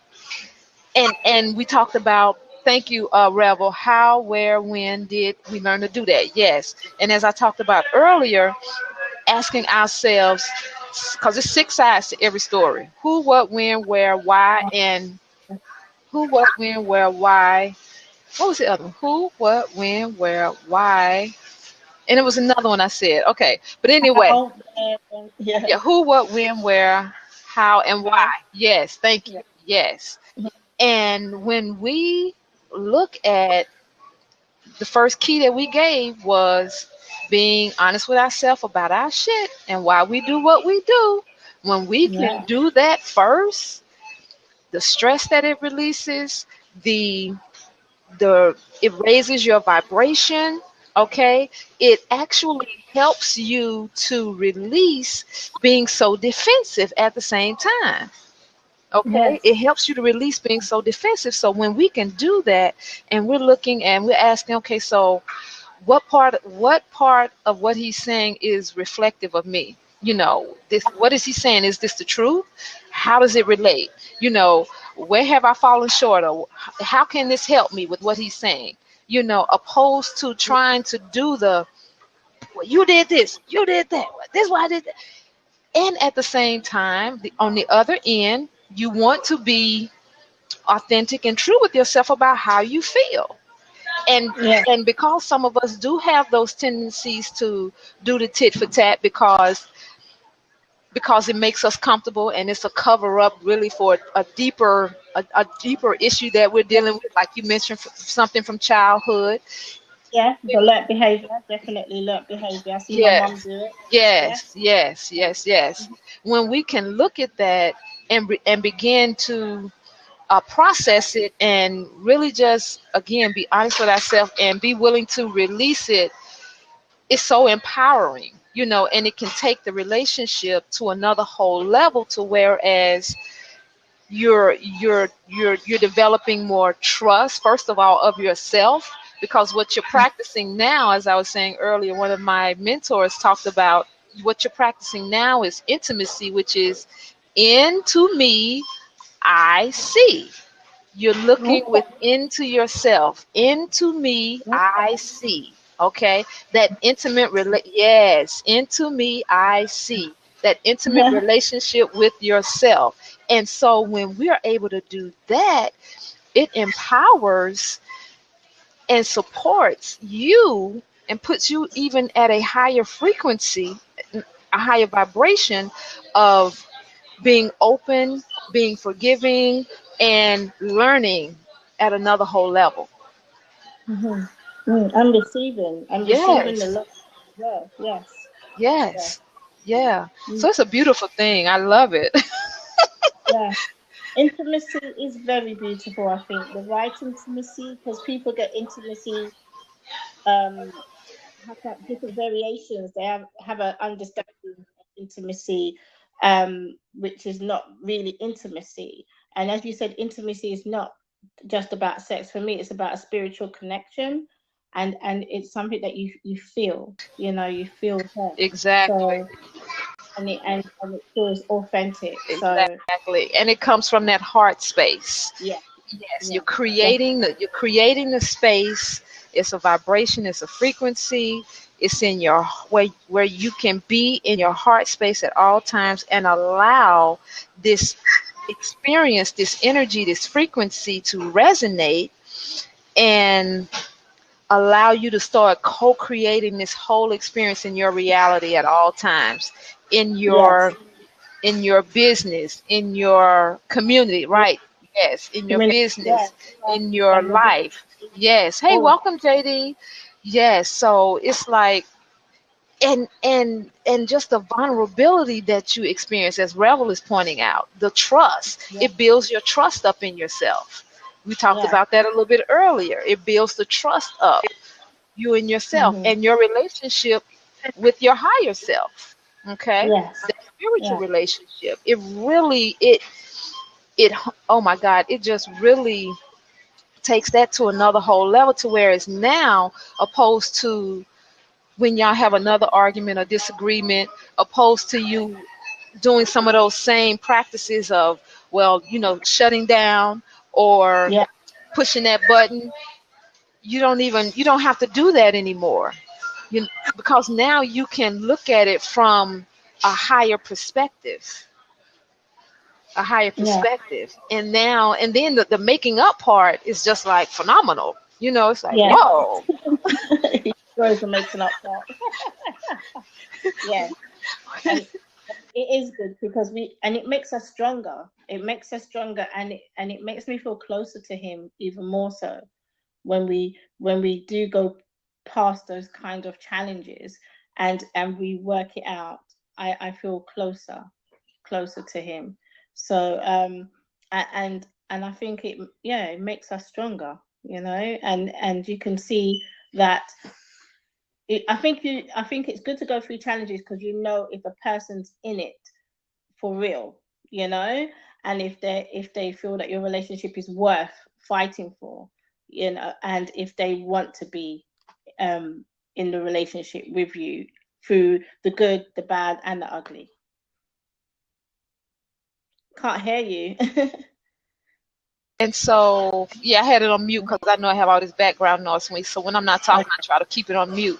and we talked about, thank you, Revel, how, where, when did we learn to do that? Yes. And as I talked about earlier, asking ourselves, because there's 6 sides to every story: who, what, when, where, why, and who, what, when, where, why. What was the other one? Who, what, when, where, why. And it was another one I said. Okay. But anyway, yeah, who, what, when, where, how, and why. Yes, thank you. Yes. And when we look at the first key that we gave was being honest with ourselves about our shit and why we do what we do. When we can do that first, the stress that it releases, it raises your vibration. Okay, it actually helps you to release being so defensive at the same time. Okay, it helps you to release being so defensive. So when we can do that, and we're looking and we're asking, okay, so what part of what he's saying is reflective of me? What is he saying? Is this the truth? How does it relate? Where have I fallen short? Or how can this help me with what he's saying? Opposed to trying to do well, you did this, you did that, this is why I did that. And at the same time, on the other end, you want to be authentic and true with yourself about how you feel. And because some of us do have those tendencies to do the tit for tat because it makes us comfortable, and it's a cover up really for a deeper issue that we're dealing with, like you mentioned, something from childhood. Yeah, the learned behavior, definitely learned behavior. I see my mom do it. Yes. When we can look at that and begin to process it and really just, again, be honest with ourselves and be willing to release it, it's so empowering. you know, and it can take the relationship to another whole level, to whereas you're developing more trust, first of all, of yourself, because what you're practicing now, as I was saying earlier, one of my mentors talked about, what you're practicing now is intimacy, which is into me I see. You're looking within to yourself. Into me, I see. Okay? That intimate yes, into me, I see. That intimate relationship with yourself. And so when we're able to do that, it empowers and supports you and puts you even at a higher frequency, a higher vibration of being open, being forgiving, and learning at another whole level. I'm receiving. I'm receiving the Yes, love. Yeah, yes. yes, yeah. So it's a beautiful thing. I love it. Yeah. Intimacy is very beautiful, I think. The right intimacy, because people get intimacy, have different variations. They have an understanding of intimacy, which is not really intimacy. And as you said, intimacy is not just about sex. For me, it's about a spiritual connection, and it's something that you feel. You know, you feel her. Exactly. So and it feels authentic. So Exactly. And it comes from that heart space. yeah, Yes, yeah, you're creating the space. It's a vibration, it's a frequency. It's in your where you can be in your heart space at all times and allow this experience, this energy, this frequency to resonate and allow you to start co-creating this whole experience in your reality at all times, in yes. your business, in your community, right? Yes, in your Yeah, business, in your and the life. Yes. Hey, all of welcome, JD. Yes. So it's like, and just the vulnerability that you experience, as Revel is pointing out, the trust. yeah, It builds your trust up in yourself. We talked yeah. about that a little bit earlier. It builds the trust up, you and yourself, Mm-hmm. and your relationship with your higher self. Okay, Yes, that spiritual yeah, relationship. It really it oh my God, it just really takes that to another whole level, to where it's now, opposed to when y'all have another argument or disagreement, opposed to you doing some of those same practices of, well, you know, shutting down or yeah, pushing that button. You don't have to do that anymore. You, because now you can look at it from a higher perspective, a higher yeah. perspective. And now, and then the making up part is just like phenomenal. You know, it's like, Yeah. whoa. Rose are making up that. Yeah, and it is good because it makes us stronger. It makes us stronger, and it makes me feel closer to him even more so when we do go past those kind of challenges and we work it out. I feel closer to him. So and I think it makes us stronger, you know, and you can see that I think it's good to go through challenges because you know if a person's in it for real, you know, and if they feel that your relationship is worth fighting for, you know, and if they want to be in the relationship with you through the good, the bad, and the ugly. Can't hear you. And so, yeah, I had it on mute because I know I have all this background noise. So when I'm not talking, I try to keep it on mute.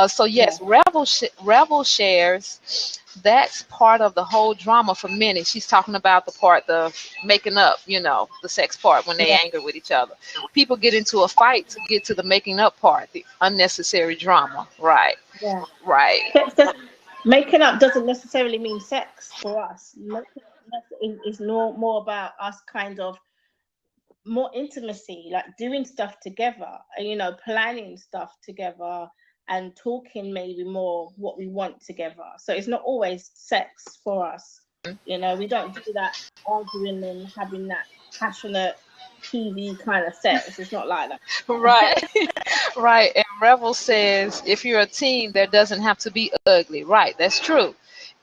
So Yeah. yes, Revel shares. That's part of the whole drama for many. She's talking about the making up, you know, the sex part when they Yeah. anger with each other. People get into a fight to get to the making up part, the unnecessary drama. Right, Yeah. right. Making up doesn't necessarily mean sex for us. Is more about us kind of more intimacy, like doing stuff together, you know, planning stuff together and talking maybe more what we want together. So it's not always sex for us. You know, we don't do that arguing and having that passionate TV kind of sex. It's not like that. Right. Right. And Revel says if you're a teen, there doesn't have to be ugly. Right. That's true.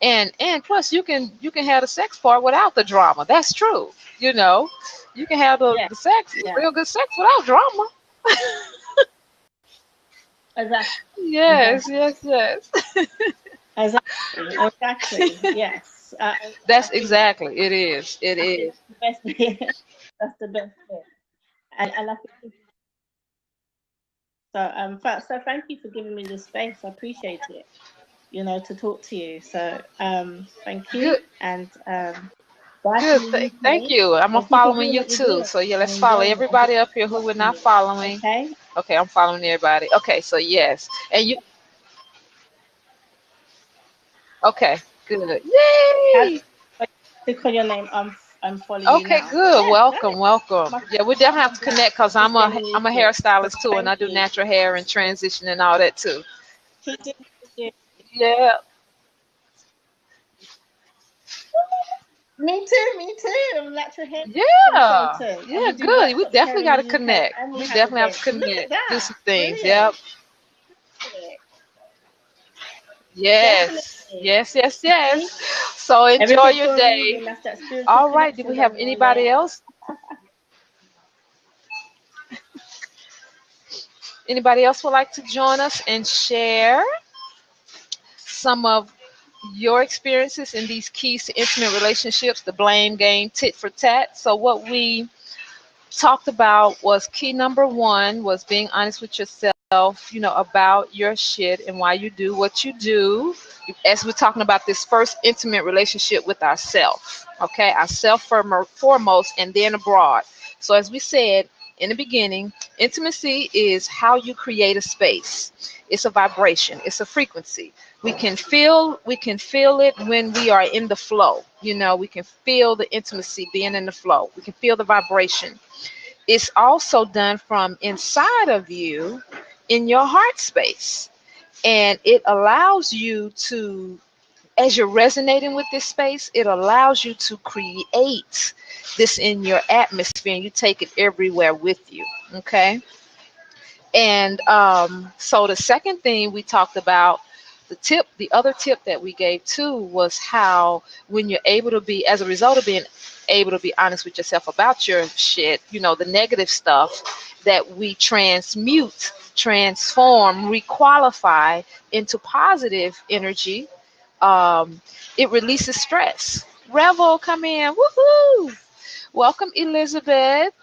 And plus you can have the sex part without the drama. That's true. You know, you can have Yeah. the sex, Yeah. real good sex without drama. Exactly. Yes, yes, yes. Exactly. Yes. That's exactly. It is. It is. That's the best bit. That's the best bit. And I think so thank you for giving me this space. I appreciate it. You know, to talk to you. So thank you. Good. And Good. Thank you. I'm following you too. So yeah, let's follow everybody up here who we're not following. Okay. Okay, I'm following everybody. Okay, so yes. And you okay, good. Yay! Click on your name. I'm following you Okay, now. good. Yeah, Welcome, welcome. Yeah, we definitely have to connect because I'm a hairstylist too, and I do Thank you. natural hair and transition and all that too. Keep doing it. Yeah. Me too. I'm natural hair Yeah. consultant. Yeah, And we do good. We workshops definitely here got in to the UK, connect. and We have definitely have to events. Look at connect. Do that. some things. Brilliant. Yep. Yes. Definitely. Yes, yes, yes. So enjoy Everything your for a day. reason. That's that spiritual All right. Do connection we have going on anybody there. else? Anybody else would like to join us and share some of your experiences in these keys to intimate relationships, the blame game, tit for tat? So what we talked about was key number one was being honest with yourself, you know, about your shit and why you do what you do. As we're talking about this first intimate relationship with ourself, okay, ourself foremost and then abroad. So as we said in the beginning, intimacy is how you create a space. It's a vibration, it's a frequency. We can feel it when we are in the flow. You know, we can feel the intimacy being in the flow. We can feel the vibration. It's also done from inside of you in your heart space. And it allows you to, as you're resonating with this space, it allows you to create this in your atmosphere and you take it everywhere with you. Okay. And so the second thing we talked about, the other tip that we gave too was how when you're able to be, as a result of being able to be honest with yourself about your shit, you know, the negative stuff, that we transmute, transform, requalify into positive energy. It releases stress. Revel, come in. Woohoo! Welcome, Elizabeth.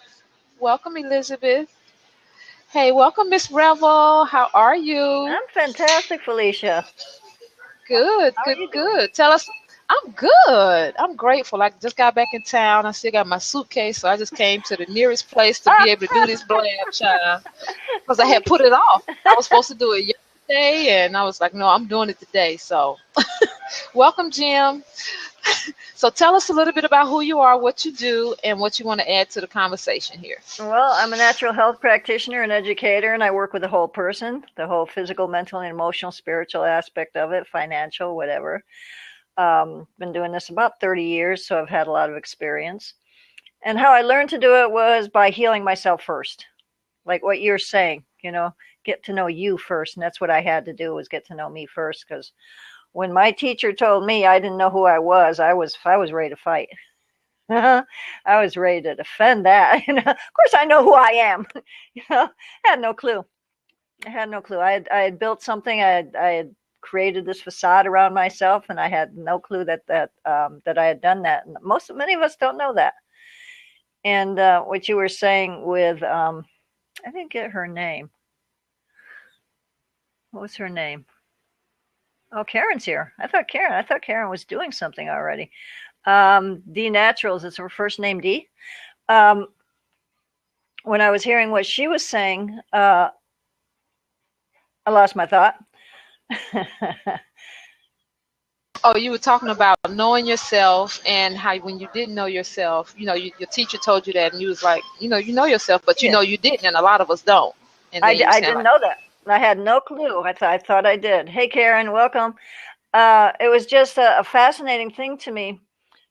Welcome, Elizabeth. Hey, welcome, Miss Revel. How are you? I'm fantastic, Felicia. Good, How are good, you doing? good. Tell us. I'm good. I'm grateful. I just got back in town. I still got my suitcase, so I just came to the nearest place to be able to do this blab, child, because I had put it off. I was supposed to do it yesterday, and I was like, no, I'm doing it today. So, welcome, Jim. So, tell us a little bit about who you are, what you do, and what you want to add to the conversation here. Well, I'm a natural health practitioner and educator, and I work with the whole person, the whole physical, mental, and emotional, spiritual aspect of it, financial, whatever. Been doing this about 30 years, so I've had a lot of experience. And how I learned to do it was by healing myself first. Like what you're saying, you know, get to know you first. And that's what I had to do, was get to know me first. Because when my teacher told me I didn't know who I was ready to fight. I was ready to defend that. Of course, I know who I am. I had no clue. I had built something. I had created this facade around myself, and I had no clue that I had done that. And many of us don't know that. And what you were saying with, I didn't get her name. What was her name? Oh, Karen's here. I thought Karen was doing something already. D Naturals. It's her first name, D. When I was hearing what she was saying, I lost my thought. Oh, you were talking about knowing yourself and how when you didn't know yourself, you know, your teacher told you that, and you was like, you know yourself, but you know you didn't, and a lot of us don't. And I didn't know that. I had no clue. I thought I did. Hey, Karen, welcome. It was just a fascinating thing to me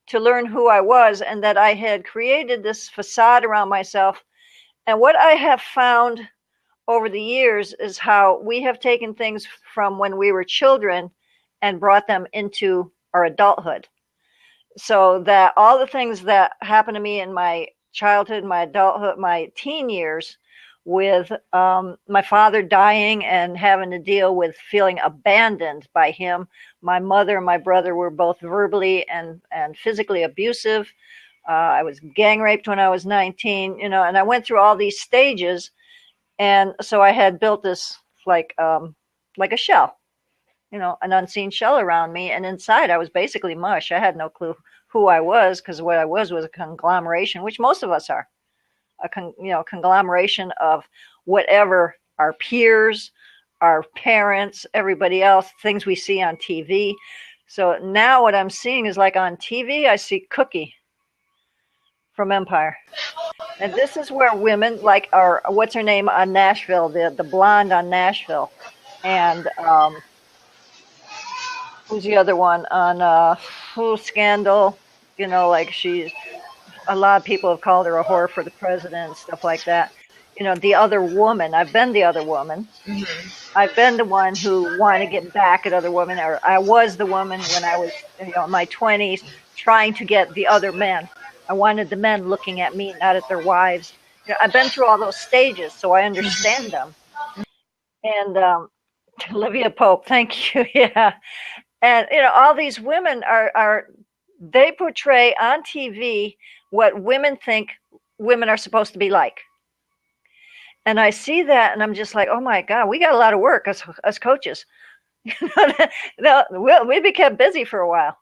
to learn who I was, and that I had created this facade around myself. And what I have found over the years is how we have taken things from when we were children and brought them into our adulthood. So that all the things that happened to me in my childhood, my adulthood, my teen years, with my father dying and having to deal with feeling abandoned by him. My mother and my brother were both verbally and physically abusive. I was gang raped when I was 19, and I went through all these stages. And so I had built this like a shell, an unseen shell around me. And inside I was basically mush. I had no clue who I was, because what I was a conglomeration, which most of us are. A conglomeration of whatever our peers, our parents, everybody else, things we see on TV. So now what I'm seeing is, like on TV, I see Cookie from Empire. And this is where women like what's her name on Nashville, the blonde on Nashville. And who's the other one on Scandal? Like she's, a lot of people have called her a whore for the president and stuff like that. The other woman. I've been the other woman. Mm-hmm. I've been the one who wanted to get back at other women, or I was the woman when I was, in my 20s, trying to get the other men. I wanted the men looking at me, not at their wives. I've been through all those stages, so I understand them. And Olivia Pope, thank you. Yeah. And, all these women they portray on TV what women think women are supposed to be like. And I see that, and I'm just like, oh my God, we got a lot of work as coaches. We became busy for a while.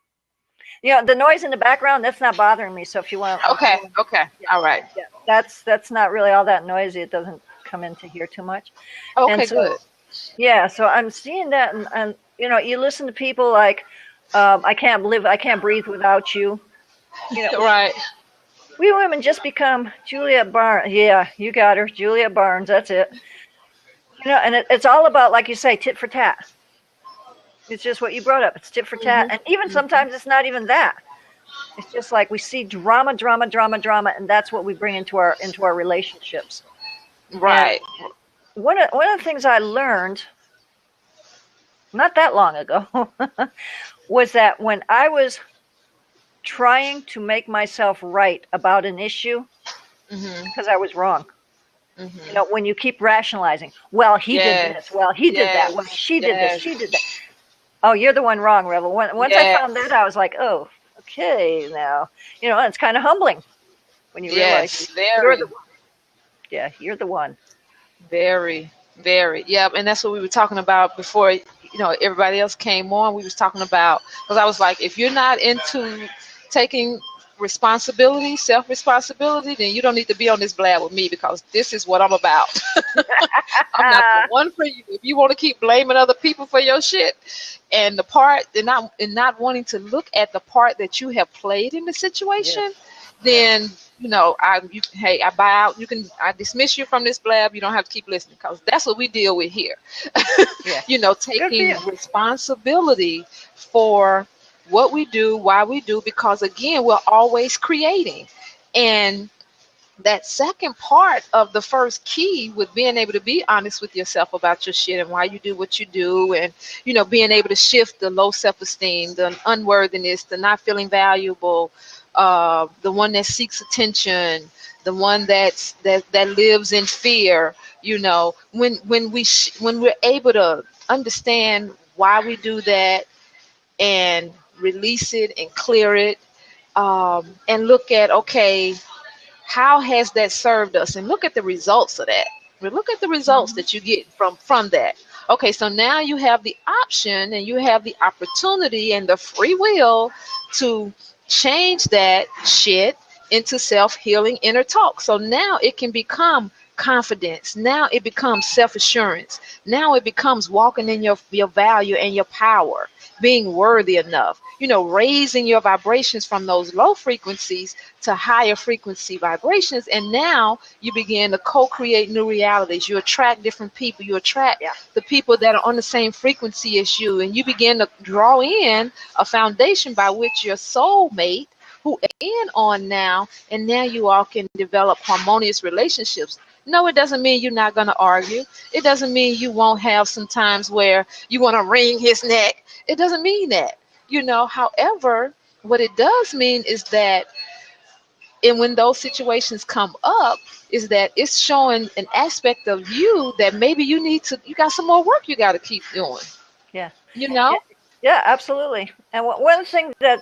The noise in the background, that's not bothering me. So if you want, okay, yeah, all right, yeah, that's not really all that noisy. It doesn't come into here too much. Okay, and so, good. Yeah, so I'm seeing that, and you listen to people like, I can't breathe without you. Right. We women just become Juliet Barnes. Yeah, you got her, Juliet Barnes. That's it. And it's all about, like you say, tit for tat. It's just what you brought up. It's tit for tat. Mm-hmm. And even sometimes it's not even that. It's just like we see drama, and that's what we bring into our relationships. Right. And one of the things I learned not that long ago was that when I was trying to make myself right about an issue, because I was wrong. Mm-hmm. When you keep rationalizing, well, he did this, well, he did that, well, she did this, she did that. Oh, you're the one wrong, Rebel. Once I found that, I was like, oh, okay, now. It's kind of humbling when you realize you're the one. Yeah, you're the one. Very, very. Yeah, and that's what we were talking about before, everybody else came on. We was talking about, because I was like, if you're not into taking responsibility, self-responsibility, then you don't need to be on this blab with me, because this is what I'm about. I'm not the one for you. If you want to keep blaming other people for your shit, and not wanting to look at the part that you have played in the situation, then I buy out. I dismiss you from this blab. You don't have to keep listening, because that's what we deal with here. Taking responsibility for what we do, why we do, because again, we're always creating. And that second part of the first key with being able to be honest with yourself about your shit and why you do what you do, and being able to shift the low self-esteem, the unworthiness, the not feeling valuable, the one that seeks attention, the one that lives in fear. When we're able to understand why we do that and release it and clear it, and look at, okay, how has that served us, and look at the results of that. Look at the results that you get from that. Okay, so now you have the option and you have the opportunity and the free will to change that shit into self-healing inner talk. So now it can become confidence. Now it becomes self-assurance. Now it becomes walking in your value and your power, being worthy enough, raising your vibrations from those low frequencies to higher frequency vibrations. And now you begin to co-create new realities. You attract different people. You attract the people that are on the same frequency as you. And you begin to draw in a foundation by which your soulmate, in on now, and now you all can develop harmonious relationships. No, it doesn't mean you're not going to argue. It doesn't mean you won't have some times where you want to wring his neck. It doesn't mean that. However, what it does mean is that, and when those situations come up, is that it's showing an aspect of you that maybe you got some more work you got to keep doing. Yeah. Yeah, absolutely. And one thing that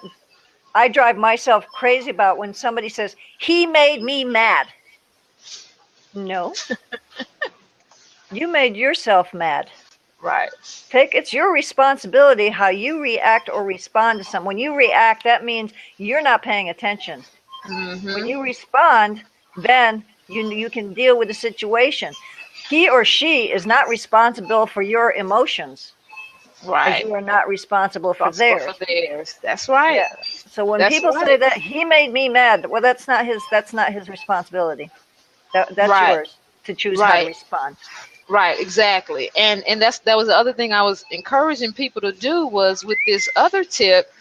I drive myself crazy about when somebody says, he made me mad. No. You made yourself mad. Right. It's your responsibility how you react or respond to something. When you react, that means you're not paying attention. Mm-hmm. When you respond, then you can deal with the situation. He or she is not responsible for your emotions. Right. You are not responsible for theirs. That's right. Yeah. So when people say that he made me mad, well, that's not his responsibility. That's yours to choose how to respond. Right, exactly. And that was the other thing I was encouraging people to do, was with this other tip,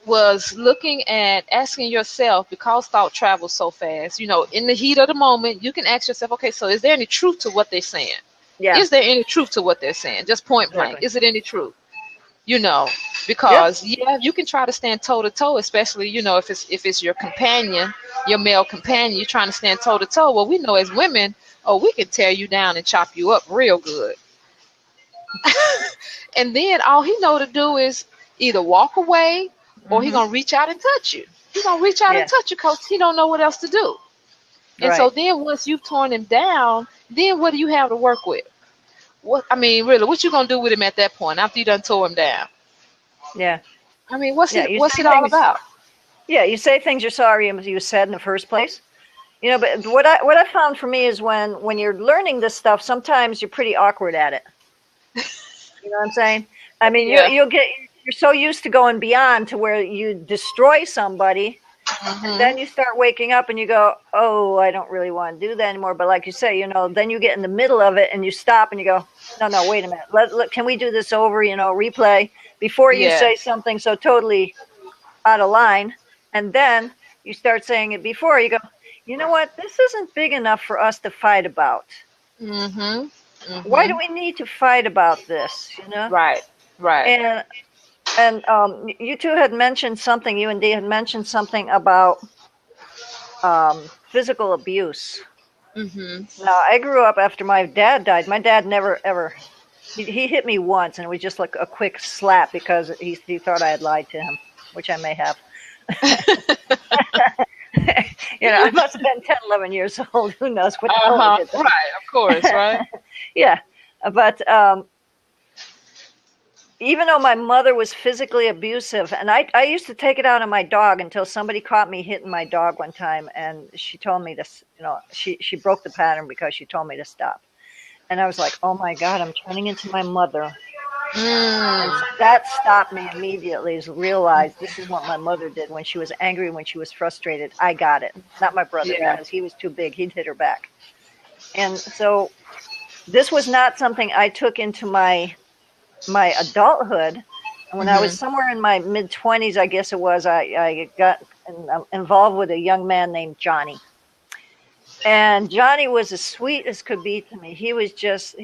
was looking at asking yourself, because thought travels so fast, in the heat of the moment, you can ask yourself, okay, so is there any truth to what they're saying? Yeah. Is there any truth to what they're saying? Just point blank. Is it any truth? Because you can try to stand toe to toe, especially, if it's your companion, your male companion, you're trying to stand toe to toe. Well, we know as women, we can tear you down and chop you up real good. And then all he know to do is either walk away, or he gonna reach out and touch you. He's gonna reach out and touch you because he don't know what else to do. And so then once you've torn him down, then what do you have to work with? Really, what you gonna do with him at that point after you done tore him down? Yeah. What's it all about? Yeah, you say things you're sorry you said in the first place. But what I found for me is when you're learning this stuff, sometimes you're pretty awkward at it. You know what I'm saying? You're so used to going beyond to where you destroy somebody, and then you start waking up and you go, oh, I don't really want to do that anymore. But like you say, then you get in the middle of it and you stop and you go, no, wait a minute. Look, can we do this over? Replay before you say something so totally out of line, and then you start saying it before. You go, you know what? This isn't big enough for us to fight about. Why do we need to fight about this? Right. And you two had mentioned something. You and Dee had mentioned something about physical abuse. Now, I grew up after my dad died. My dad never ever. He hit me once, and it was just like a quick slap because he thought I had lied to him, which I may have. I must have been 10, 11 years old. Who knows what the hell I did then. Right, of course, right? Yeah, but even though my mother was physically abusive, and I used to take it out on my dog until somebody caught me hitting my dog one time, and she told me to, she broke the pattern because she told me to stop. And I was like, oh my God, I'm turning into my mother. And so that stopped me immediately, is realize this is what my mother did when she was angry, when she was frustrated. I got it. Not my brother, because he was too big. He'd hit her back. And so this was not something I took into my adulthood. When I was somewhere in my mid-20s, I guess it was, I got involved with a young man named Johnny. And Johnny was as sweet as could be to me. He was just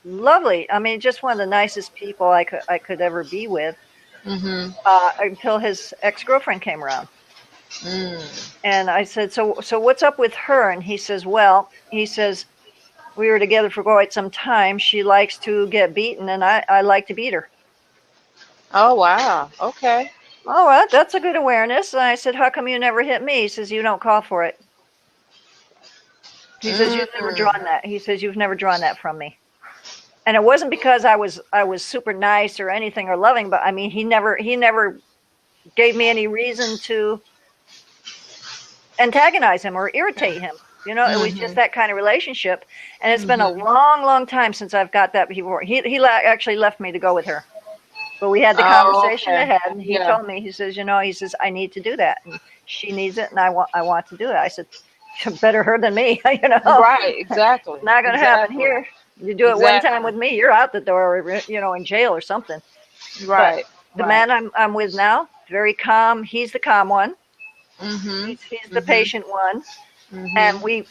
lovely. Just one of the nicest people I could ever be with, until his ex-girlfriend came around. And I said, so what's up with her? And he says, we were together for quite some time. She likes to get beaten, and I like to beat her. Oh, wow. Okay. Oh, well, that's a good awareness. And I said, how come you never hit me? He says, you don't call for it. He says, you've never drawn that. He says, you've never drawn that from me. And it wasn't because I was super nice or anything or loving, but he never gave me any reason to antagonize him or irritate him. It was just that kind of relationship. And it's been a long, long time since I've got that before. He actually left me to go with her. But we had the conversation ahead, and he told me, he says, I need to do that. And she needs it, and I want to do it. I said, better her than me, Right, exactly. Not going to happen here. You do it one time with me, you're out the door, in jail or something. Right. But the man I'm with now, very calm. He's the calm one. Mm-hmm. He's the patient one. Mm-hmm. And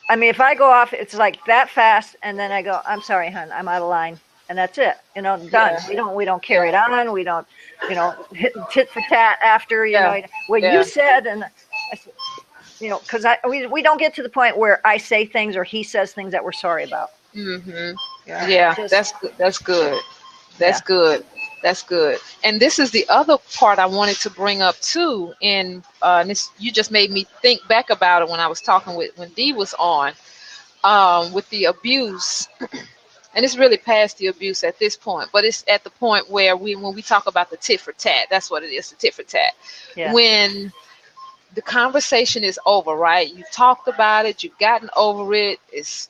I mean, if I go off, it's like that fast, and then I go, I'm sorry, hon, I'm out of line. And that's it, done. Yeah. We don't carry it on. We don't, hit tit for tat after, what you said. And I said, because we don't get to the point where I say things or he says things that we're sorry about. Mm-hmm. Yeah, that's good. That's good. That's Yeah. good. That's good. And this is the other part I wanted to bring up too. And this, you just made me think back about it when I was talking when Dee was on, with the abuse. And it's really past the abuse at this point, but it's at the point where when we talk about the tit for tat, that's what it is, the tit for tat. Yeah. When the conversation is over, right? You talked about it, you've gotten over it, it's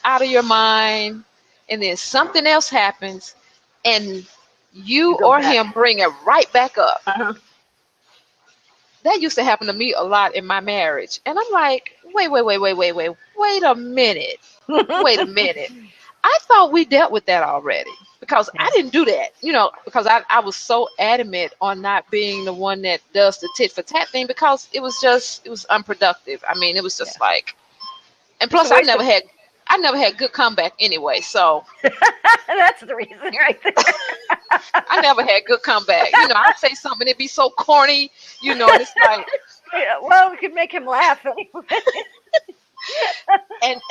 out of your mind, and then something else happens, and you or back. him bring it right back up. Uh-huh. That used to happen to me a lot in my marriage, and I'm like, wait a minute. Wait a minute. I thought we dealt with that already, because I didn't do that, because I was so adamant on not being the one that does the tit for tat thing, because it was unproductive. I mean, it was just like, and plus I never had good comeback anyway, so that's the reason right there. I never had good comeback. I'd say something, it'd be so corny, and it's like, well, we could make him laugh anyway.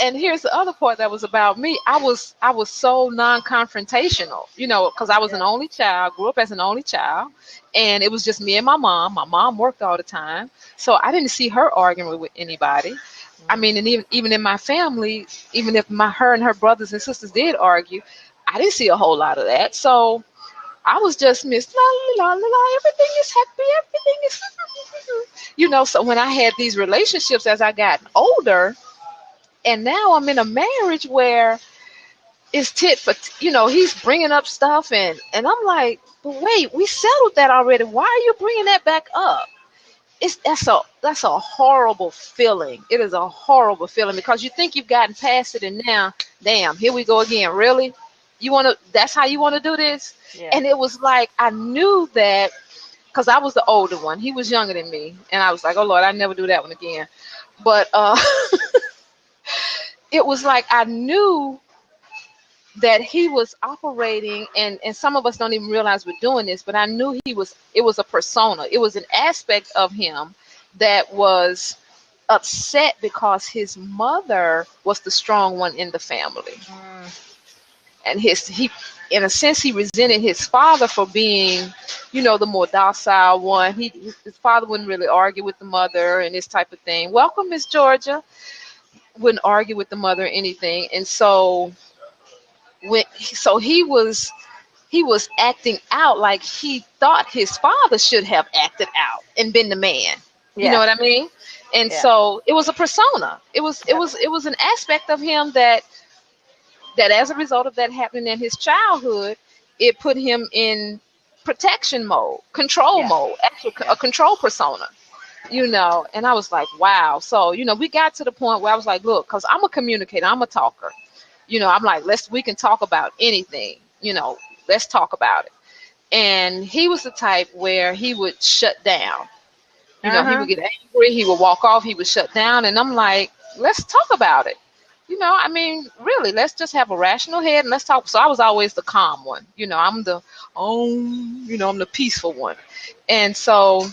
And here's the other part that was about me. I was so non-confrontational, because I was an only child, grew up as an only child, and it was just me and my mom. My mom worked all the time, so I didn't see her arguing with anybody. I mean, and even in my family, even if her and her brothers and sisters did argue, I didn't see a whole lot of that. So I was just Miss la la la la. Everything is happy. Everything is, So when I had these relationships as I got older, and now I'm in a marriage where it's tit for, he's bringing up stuff, and I'm like, but wait, we settled that already. Why are you bringing that back up? That's a horrible feeling. It is a horrible feeling, because you think you've gotten past it, and now, damn, here we go again. Really? That's how you want to do this? Yeah. And it was like, I knew that, because I was the older one. He was younger than me. And I was like, oh Lord, I never do that one again. But it was like, I knew that he was operating, and some of us don't even realize we're doing this, but I knew it was a persona. It was an aspect of him that was upset because his mother was the strong one in the family. And he, in a sense, he resented his father for being, the more docile one. His father wouldn't really argue with the mother and this type of thing. Welcome, Miss Georgia. Wouldn't argue with the mother or anything. And so he was acting out like he thought his father should have acted out and been the man. Yeah. You know what I mean? And so it was a persona. It was an aspect of him that as a result of that happening in his childhood, it put him in protection mode, control mode, actually a control persona. And I was like, wow. So, we got to the point where I was like, look, because I'm a communicator, I'm a talker. I'm like, we can talk about anything, let's talk about it. And he was the type where he would shut down. He would get angry, he would walk off, he would shut down. And I'm like, let's talk about it. I mean, really, let's just have a rational head and let's talk. So I was always the calm one. I'm the, I'm the peaceful one. And so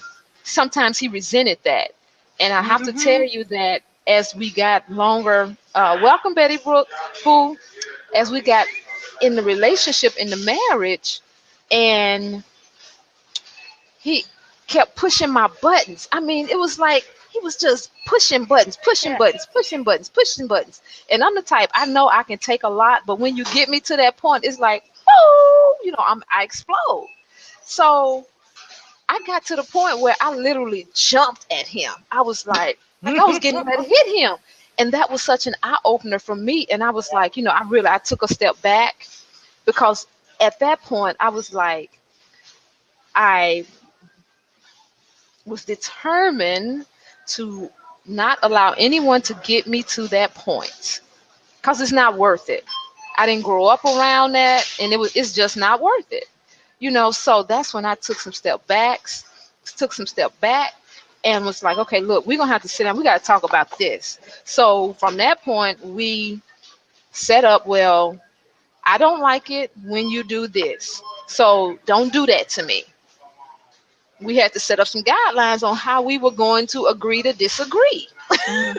sometimes he resented that. And I have to tell you that as we got longer, welcome Betty Brooke, who, as we got in the relationship, in the marriage, and he kept pushing my buttons. I mean, it was like he was just pushing buttons. And I'm the type, I know I can take a lot, but when you get me to that point, it's like, oh, I explode. So I got to the point where I literally jumped at him. I was like I was getting ready to hit him. And that was such an eye-opener for me. And I was like, I took a step back, because at that point, I was like, I was determined to not allow anyone to get me to that point, because it's not worth it. I didn't grow up around that, and it's just not worth it. So that's when I took some step back, and was like, okay, look, we're gonna have to sit down. We got to talk about this. So from that point, we set up. Well, I don't like it when you do this, so don't do that to me. We had to set up some guidelines on how we were going to agree to disagree. Mhm.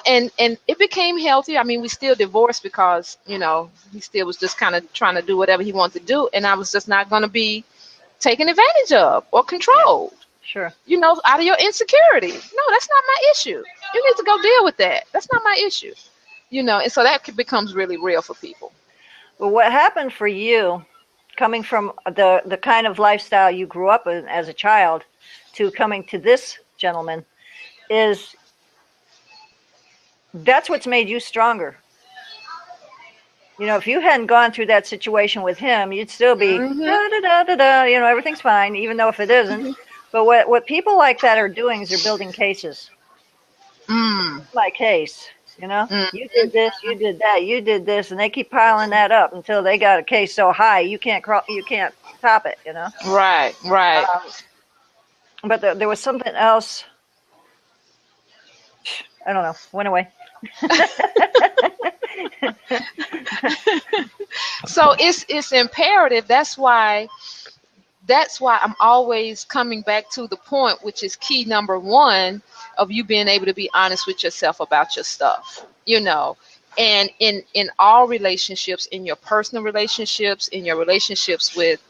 And it became healthy. I mean, we still divorced because, he still was just kind of trying to do whatever he wanted to do, and I was just not going to be taken advantage of or controlled, Sure. out of your insecurity. No, that's not my issue. You need to go deal with that. That's not my issue. And so that becomes really real for people. Well, what happened for you, coming from the kind of lifestyle you grew up in as a child to coming to this gentleman, is that's what's made you stronger. If you hadn't gone through that situation with him, you'd still be everything's fine, even though if it isn't. But what people like that are doing is they're building cases. My case, you did this, you did that, you did this, and they keep piling that up until they got a case so high you can't top it. Right. But there was something else. I don't know. Went away. So it's imperative. That's why I'm always coming back to the point, which is key number one of you being able to be honest with yourself about your stuff, and in all relationships, in your personal relationships, in your relationships with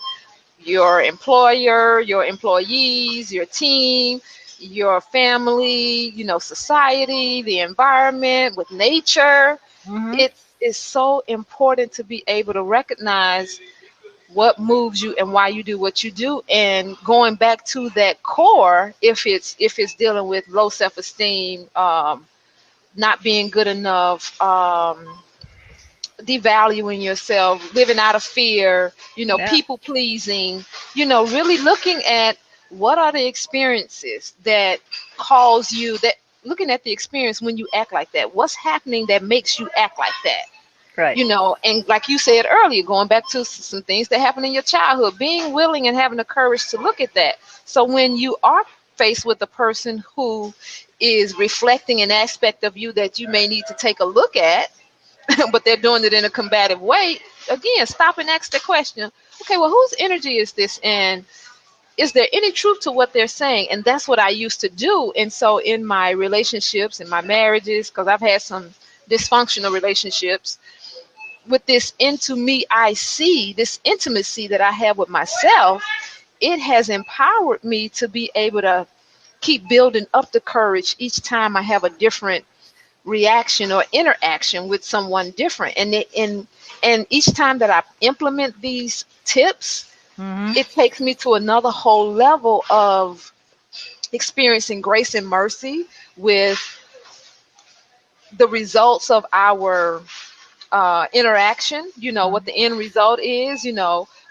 your employer, your employees, your team, your family, society, the environment, with nature. It is so important to be able to recognize what moves you and why you do what you do, and going back to that core, if it's dealing with low self-esteem, not being good enough, devaluing yourself, living out of fear, people pleasing, really looking at what are the experiences that cause you that, looking at the experience when you act like that. What's happening that makes you act like that? Right. And like you said earlier, going back to some things that happened in your childhood, being willing and having the courage to look at that. So when you are faced with a person who is reflecting an aspect of you that you may need to take a look at, but they're doing it in a combative way, again, stop and ask the question, okay, well, whose energy is this? And is there any truth to what they're saying? And that's what I used to do. And so in my relationships, in my marriages, because I've had some dysfunctional relationships, with this into me, I see this intimacy that I have with myself, it has empowered me to be able to keep building up the courage each time I have a different reaction or interaction with someone different. And each time that I implement these tips, it takes me to another whole level of experiencing grace and mercy with the results of our interaction, what the end result is,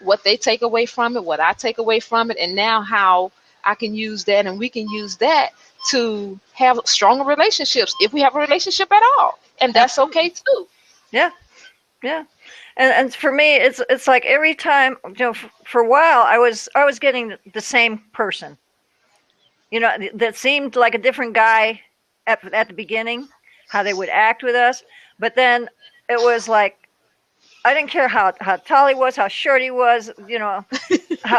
what they take away from it, what I take away from it, and now how I can use that and we can use that to have stronger relationships, if we have a relationship at all. And that's okay too. Yeah. And for me, it's like every time, for a while I was getting the same person, that seemed like a different guy at the beginning, how they would act with us. But then it was like, I didn't care how tall he was, how short he was,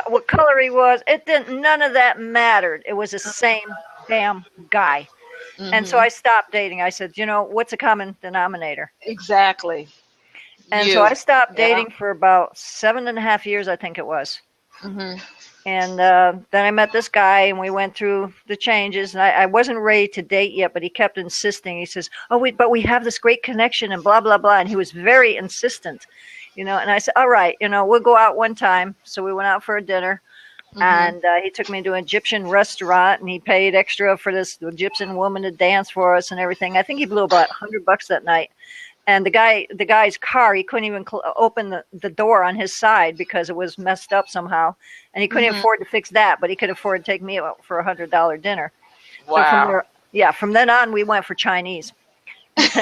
what color he was. None of that mattered. It was the same damn guy. And so I stopped dating. I said, what's a common denominator? Exactly. And so I stopped dating for about 7.5 years, I think it was. And then I met this guy, and we went through the changes. And I wasn't ready to date yet, but he kept insisting. He says, but we have this great connection and blah, blah, blah. And he was very insistent, And I said, all right, we'll go out one time. So we went out for a dinner. And he took me to an Egyptian restaurant, and he paid extra for this Egyptian woman to dance for us and everything. I think he blew about $100 that night. And the guy's car, he couldn't even open the door on his side because it was messed up somehow. And he couldn't afford to fix that, but he could afford to take me out for $100 dinner. Wow. So from then on, we went for Chinese. But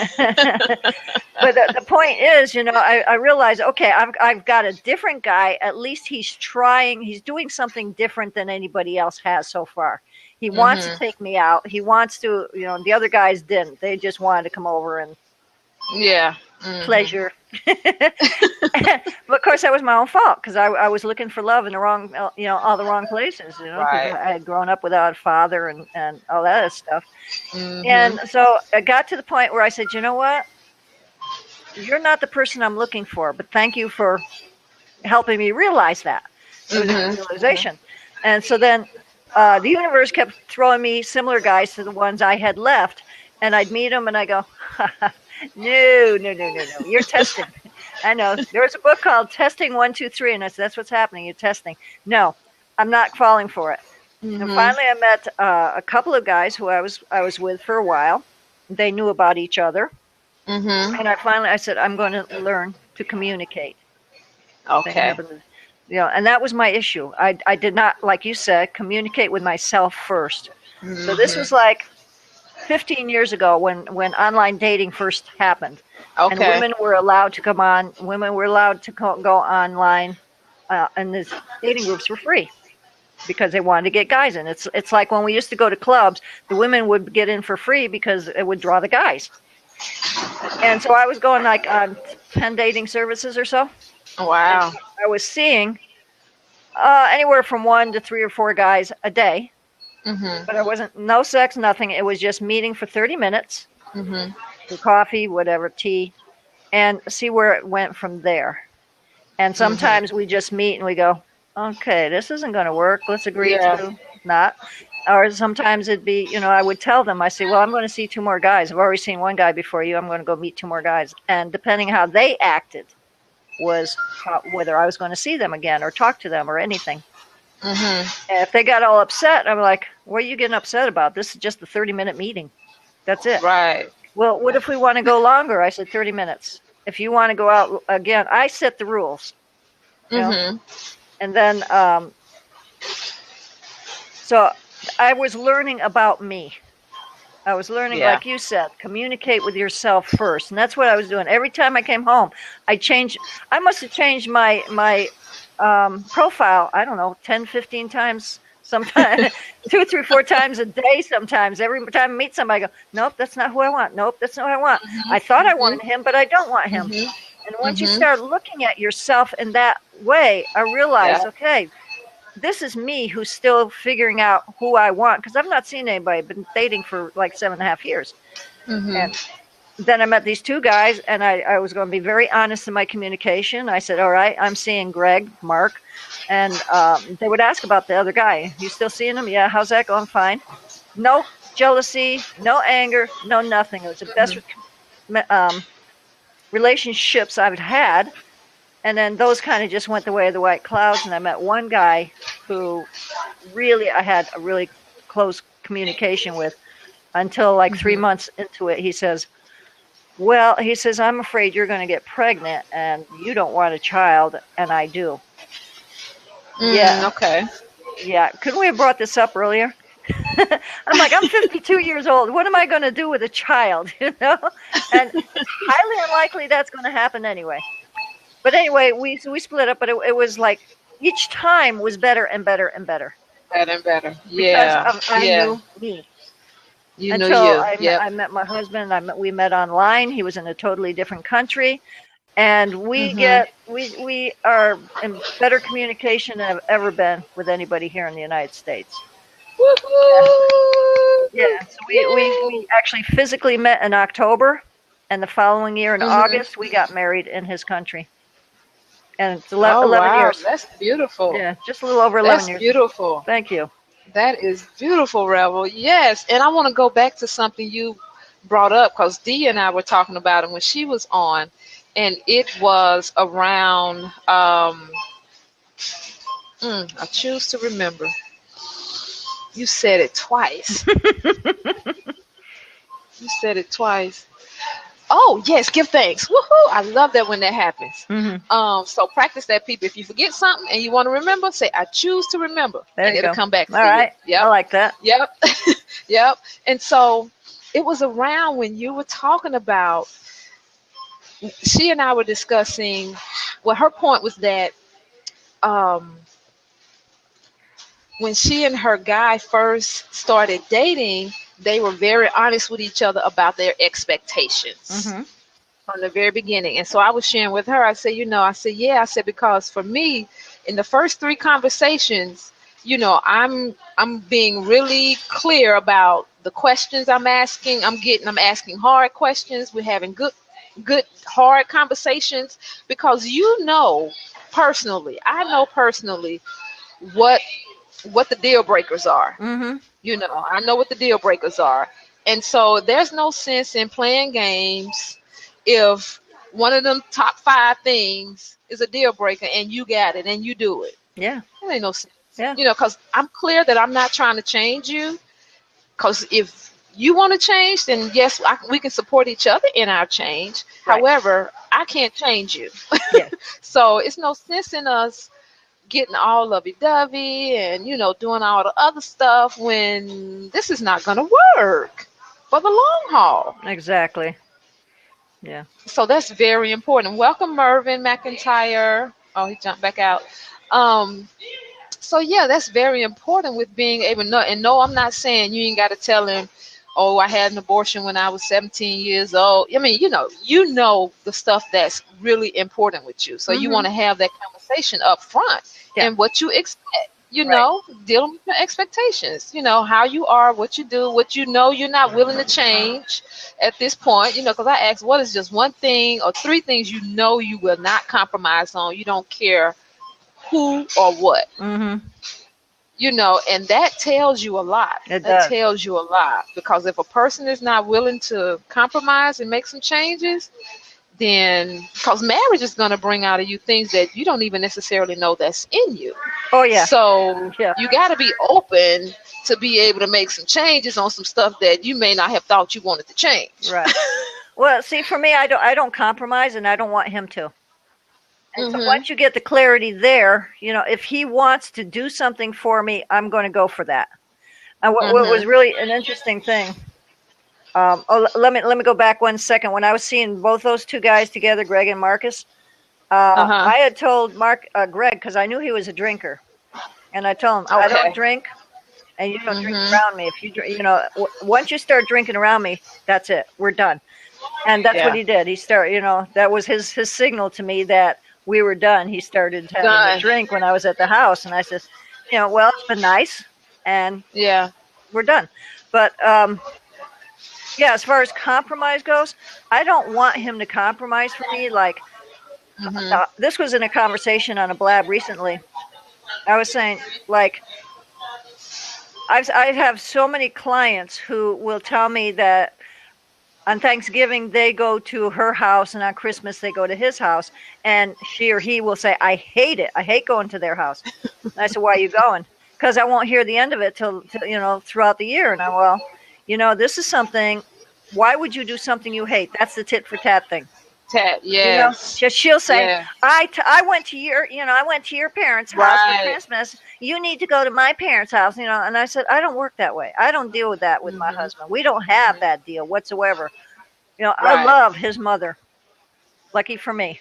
the point is, I realized, okay, I've got a different guy. At least he's trying. He's doing something different than anybody else has so far. He wants to take me out. He wants to, the other guys didn't. They just wanted to come over and Yeah. pleasure. But of course, that was my own fault because I was looking for love in the wrong, all the wrong places. 'Cause Right. I had grown up without a father and all that other stuff. Mhm. And so I got to the point where I said, you know what? You're not the person I'm looking for, but thank you for helping me realize that. It was a realization. And so then the universe kept throwing me similar guys to the ones I had left. And I'd meet them and I go, no, you're testing. I know. There was a book called Testing 1, 2, 3, and I said, that's what's happening. You're testing. No, I'm not falling for it. And finally I met a couple of guys who I was with for a while. They knew about each other. And I said, I'm going to learn to communicate. Okay. And that was my issue. I did not, like you said, communicate with myself first. So this was like 15 years ago when online dating first happened. Okay. And women were allowed to come on. Women were allowed to go online, and the dating groups were free because they wanted to get guys in. It's like when we used to go to clubs, the women would get in for free because it would draw the guys. And so I was going like on 10 dating services or so. Wow. And I was seeing anywhere from 1 to 3 or 4 guys a day. But it wasn't no sex, nothing. It was just meeting for 30 minutes, for coffee, whatever, tea, and see where it went from there. And sometimes we just meet and we go, okay, this isn't going to work. Let's agree to not. Or sometimes it'd be, I would tell them, I say, well, I'm going to see 2 more guys. I've already seen 1 guy before you. I'm going to go meet 2 more guys. And depending how they acted was whether I was going to see them again or talk to them or anything. And if they got all upset, I'm like, what are you getting upset about? This is just a 30-minute meeting. That's it. Right. Well, what if we want to go longer? I said 30 minutes. If you want to go out again, I set the rules. You know? And then, so I was learning about me. I was learning, like you said, communicate with yourself first. And that's what I was doing. Every time I came home, I must have changed my profile, I don't know, 10, 15 times, sometimes 2, 3, 4 times a day sometimes. Every time I meet somebody, I go, nope, that's not who I want. Nope, that's not who I want. I thought I wanted him, but I don't want him. And once you start looking at yourself in that way, I realized, okay, this is me who's still figuring out who I want, because I've not seen anybody. I've been dating for like 7.5 years. And then I met these 2 guys, and I was going to be very honest in my communication. I said, all right, I'm seeing Greg, Mark. And they would ask about the other guy. You still seeing him? Yeah, how's that going? Fine. No jealousy, no anger, no nothing. It was the best relationships I've had. And then those kind of just went the way of the white clouds. And I met 1 guy who really I had a really close communication with until like 3 months into it. He says, well, I'm afraid you're going to get pregnant and you don't want a child, and I do. Okay. Yeah. Couldn't we have brought this up earlier? I'm like, I'm 52 years old. What am I going to do with a child? And it's highly unlikely that's going to happen anyway. But anyway, we split up, but it was like each time was better and better and better. Better and better. Yeah. Because I knew me. You knew you. I met my husband. We met online. He was in a totally different country. And we are in better communication than I've ever been with anybody here in the United States. Woo-hoo! Yeah. So we actually physically met in October, and the following year in August, we got married in his country. And it's 11 years. That's beautiful. Yeah, just a little over 11 years. That's beautiful. Thank you. That is beautiful, Revel. Yes, and I want to go back to something you brought up, because Dee and I were talking about it when she was on, and it was around, I choose to remember. You said it twice. You said it twice. Oh, yes, give thanks. Woohoo! I love that when that happens. So practice that, people. If you forget something and you want to remember, say, I choose to remember. There and you it'll go. come back to All right. you. Yep. I like that. Yep. Yep. And so it was around when you were talking about, she and I were discussing, well, her point was that when she and her guy first started dating, they were very honest with each other about their expectations Mm-hmm. from the very beginning. And so I was sharing with her, I said, I said, yeah, I said, because for me, in the first 3 conversations, I'm being really clear about the questions I'm asking. I'm asking hard questions. We're having good hard conversations, because I know personally what the deal breakers are. Mm-hmm. I know what the deal breakers are. And so there's no sense in playing games if one of them top 5 things is a deal breaker and you got it and you do it. Yeah. It ain't no sense. Yeah. Because I'm clear that I'm not trying to change you. Because if you want to change, then yes, we can support each other in our change. Right. However, I can't change you. Yeah. So it's no sense in us getting all lovey-dovey and, doing all the other stuff when this is not going to work for the long haul. Exactly. Yeah. So that's very important. Welcome, Mervyn McIntyre. Oh, he jumped back out. So yeah, that's very important with being able to know. And no, I'm not saying you ain't got to tell him, oh, I had an abortion when I was 17 years old. I mean, you know the stuff that's really important with you. So you want to have that conversation up front and what you expect. Dealing with your expectations. How you are, what you do, what you're not willing to change at this point. Because I asked, what is just 1 thing or 3 things you will not compromise on? You don't care who or what. Mm-hmm. And that tells you a lot. It that does. tells you a lot, because if a person is not willing to compromise and make some changes, then because marriage is going to bring out of you things that you don't even necessarily know that's in you. Oh yeah. So Yeah. you got to be open to be able to make some changes on some stuff that you may not have thought you wanted to change. Right. Well, see, for me, I don't compromise, and I don't want him to. And so once you get the clarity there, if he wants to do something for me, I'm going to go for that. And what was really an interesting thing. Let me go back 1 second. When I was seeing both those 2 guys together, Greg and Marcus, I had told Greg, because I knew he was a drinker, and I told him, I don't drink, and you don't drink around me. If you drink, once you start drinking around me, that's it. We're done. And that's what he did. He started, that was his signal to me that we were done. He started having a drink when I was at the house, and I said, well, it's been nice, and we're done. But as far as compromise goes, I don't want him to compromise for me. Like this was in a conversation on a blab recently. I was saying, like, I have so many clients who will tell me that on Thanksgiving, they go to her house, and on Christmas, they go to his house. And she or he will say, I hate it. I hate going to their house. And I said, why are you going? Because I won't hear the end of it till throughout the year. And this is something, why would you do something you hate? That's the tit for tat thing. She'll say, I went to your parents' house for Christmas. You need to go to my parents' house, And I said, I don't work that way. I don't deal with that with my husband. We don't have that deal whatsoever. I love his mother. Lucky for me.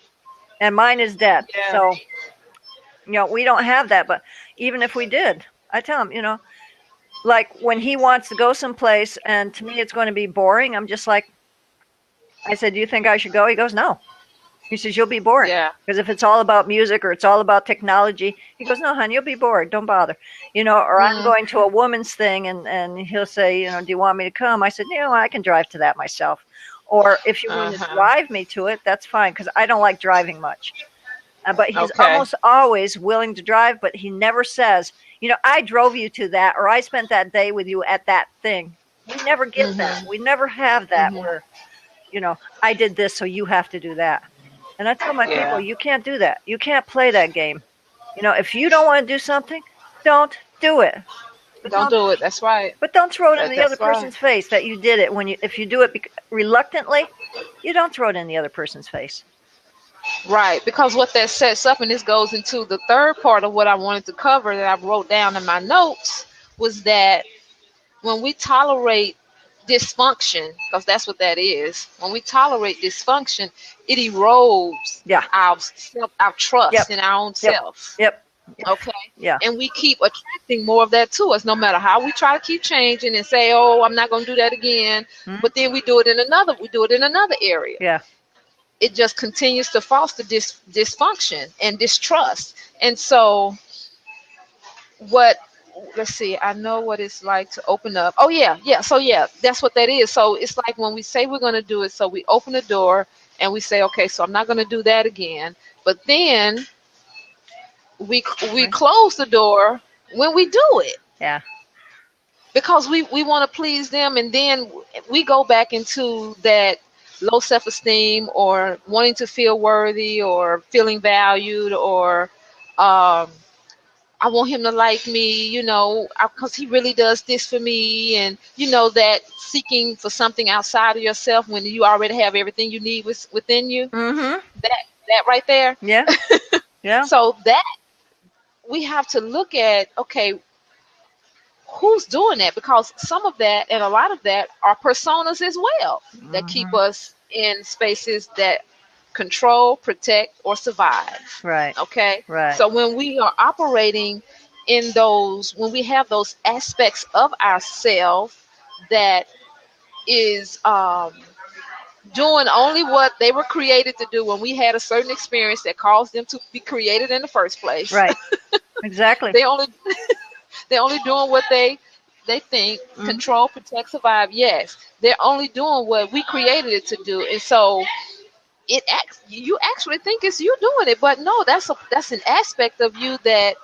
And mine is dead. Yeah. So, we don't have that. But even if we did, I tell him, like when he wants to go someplace and to me it's going to be boring, I'm just like, I said, do you think I should go? He goes, no. He says, you'll be bored. Yeah. Because if it's all about music or it's all about technology, he goes, no, hon, you'll be bored. Don't bother. Or I'm going to a woman's thing and he'll say, do you want me to come? I said, I can drive to that myself. Or if you want to drive me to it, that's fine, because I don't like driving much. But he's almost always willing to drive, but he never says, I drove you to that, or I spent that day with you at that thing. We never get that. We never have that where, I did this, so you have to do that. And I tell my people, you can't do that. You can't play that game. If you don't want to do something, don't do it. But don't do it. That's right. But don't throw it in the other person's face that you did it. If you do it reluctantly, you don't throw it in the other person's face. Right, because what that sets up, and this goes into the third part of what I wanted to cover that I wrote down in my notes, was that when we tolerate dysfunction, because that's what that is, when we tolerate dysfunction, it erodes our trust in our own self. Yep. Okay. Yeah. And we keep attracting more of that to us, no matter how we try to keep changing and say, oh, I'm not going to do that again. Mhm. But then we do it in another area. Yeah. It just continues to foster dysfunction and distrust. And so let's see, I know what it's like to open up. Oh yeah. So yeah, that's what that is. So it's like when we say we're going to do it, so we open the door and we say, okay, so I'm not going to do that again. But then we close the door when we do it. Yeah. Because we want to please them, and then we go back into that low self-esteem or wanting to feel worthy or feeling valued, or I want him to like me, because he really does this for me, and that seeking for something outside of yourself when you already have everything you need within you. Mm-hmm. That right there. Yeah. Yeah. So that we have to look at, okay, who's doing that? Because some of that and a lot of that are personas as well that keep us in spaces that control, protect, or survive. Right. Okay. Right. So when we are operating in when we have those aspects of ourselves that is doing only what they were created to do when we had a certain experience that caused them to be created in the first place. Right. Exactly. They're only doing what they think, control, protect, survive. Yes, they're only doing what we created it to do, and so you actually think it's you doing it, but no, that's an aspect of you that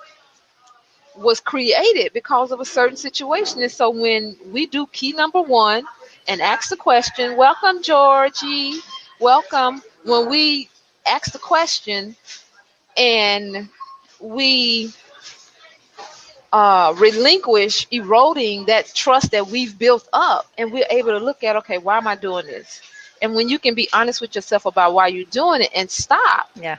was created because of a certain situation. And so when we do key number 1 and ask the question, welcome Georgie, welcome. When we ask the question and we relinquish eroding that trust that we've built up, and we're able to look at, okay, why am I doing this? And when you can be honest with yourself about why you're doing it and stop, yeah,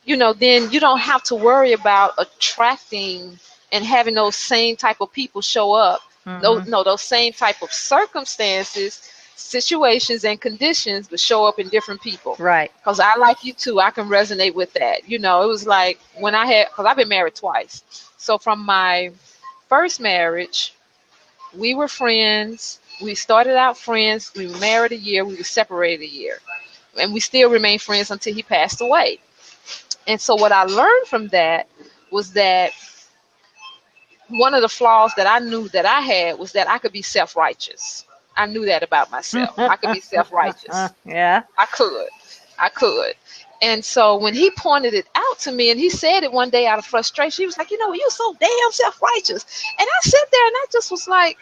then you don't have to worry about attracting and having those same type of people show up. Those same type of circumstances, situations, and conditions, but show up in different people. Right. Because I, like you too, I can resonate with that. It was like when because I've been married twice. So from my first marriage, we were friends. We started out friends. We were married a year. We were separated a year. And we still remained friends until he passed away. And so what I learned from that was that one of the flaws that I knew that I had was that I could be self-righteous. I knew that about myself. I could be self-righteous. Yeah. I could. And so when he pointed it out to me, and he said it one day out of frustration, he was like, you're so damn self-righteous. And I sat there and I just was like,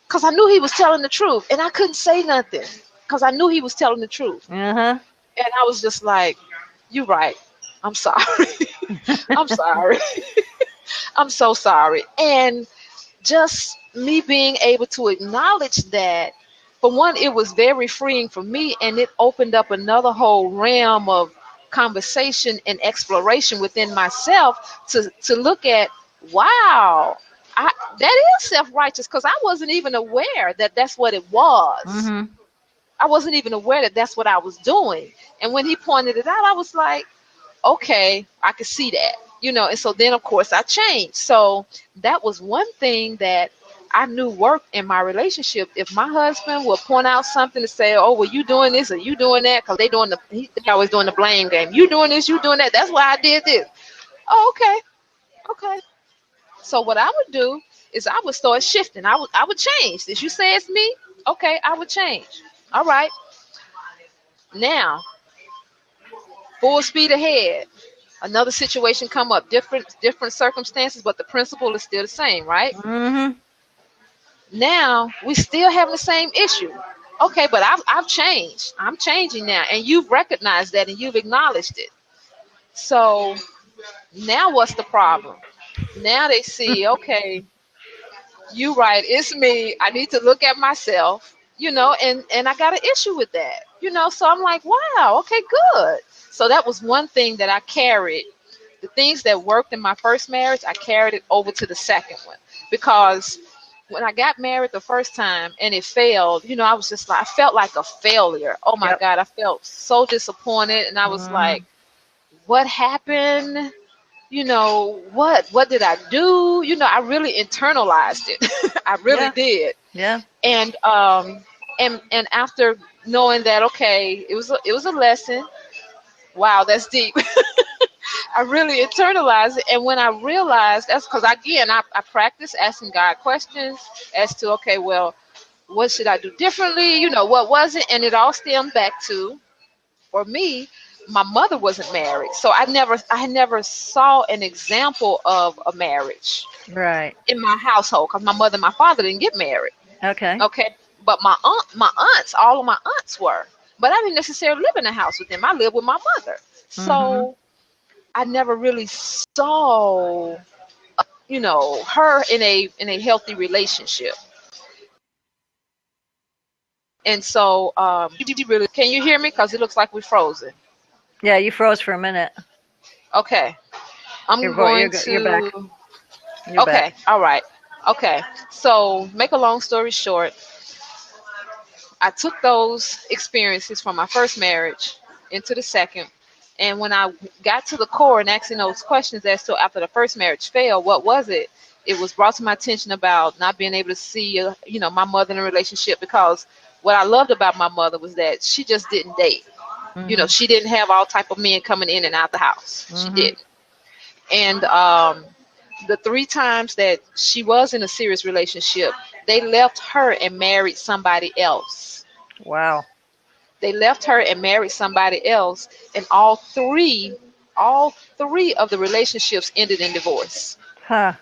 because I knew he was telling the truth, and I couldn't say nothing because I knew he was telling the truth. Uh-huh. And I was just like, you're right. I'm sorry. I'm sorry. I'm so sorry. And just me being able to acknowledge that, for one, it was very freeing for me, and it opened up another whole realm of conversation and exploration within myself to look at, wow, that is self-righteous, because I wasn't even aware that that's what it was. Mm-hmm. I wasn't even aware that that's what I was doing. And when he pointed it out, I was like, okay, I could see that, and so then of course I changed. So that was one thing that I knew worked in my relationship. If my husband would point out something to say, oh, well, you doing this or you doing that, because they always doing the blame game. You doing this, you doing that. That's why I did this. Oh, okay. So what I would do is I would start shifting. I would change. If you say it's me, okay, I would change. All right. Now, full speed ahead. Another situation come up, different circumstances, but the principle is still the same, right? Mm-hmm. Now we still having the same issue. Okay, but I've changed. I'm changing now, and you've recognized that and you've acknowledged it. So now what's the problem? Now they see, okay, you right, it's me. I need to look at myself, and I got an issue with that, so I'm like, wow, okay, good. So that was one thing that I carried. The things that worked in my first marriage, I carried it over to the second one, because when I got married the first time and it failed, I was just like, I felt like a failure. Oh my God, I felt so disappointed. And I was like, what happened? What did I do? I really internalized it. I really Yeah. did. Yeah. And after knowing that, okay, it was a lesson. Wow, that's deep. I really internalized it. And when I realized, that's because, again, I practice asking God questions as to, okay, well, what should I do differently? What was it? And it all stemmed back to, for me, my mother wasn't married. So I never saw an example of a marriage Right. in my household because my mother and my father didn't get married. Okay. Okay. But my aunts, all of my aunts were. But I didn't necessarily live in a house with them. I lived with my mother. So I never really saw, her in a healthy relationship. And so, can you hear me? Because it looks like we're frozen. Yeah, you froze for a minute. Okay. I'm You're going you're back. to. You're Okay. back. All right. Okay. So, make a long story short, I took those experiences from my first marriage into the second. And when I got to the core and asking those questions as to after the first marriage failed, what was it? It was brought to my attention about not being able to see, my mother in a relationship, because what I loved about my mother was that she just didn't date. She didn't have all type of men coming in and out the house. She didn't. And the 3 times that she was in a serious relationship, they left her and married somebody else. Wow. They left her and married somebody else, and all three of the relationships ended in divorce. Huh.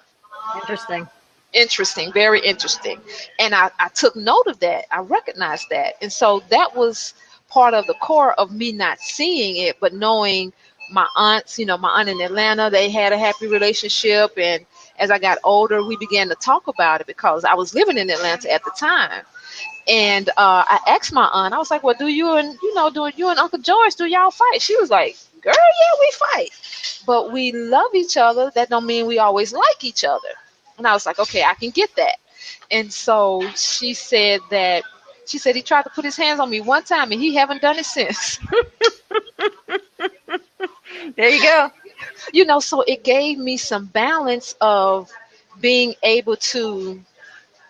Interesting. Interesting, very interesting. And I took note of that. I recognized that. And so that was part of the core of me not seeing it, but knowing my aunts, my aunt in Atlanta, they had a happy relationship. And as I got older, we began to talk about it because I was living in Atlanta at the time. And I asked my aunt, I was like, well, do you and Uncle George, do y'all fight? She was like, girl, yeah, we fight. But we love each other. That don't mean we always like each other. And I was like, okay, I can get that. And so she said he tried to put his hands on me one time and he haven't done it since. There you go. So it gave me some balance of being able to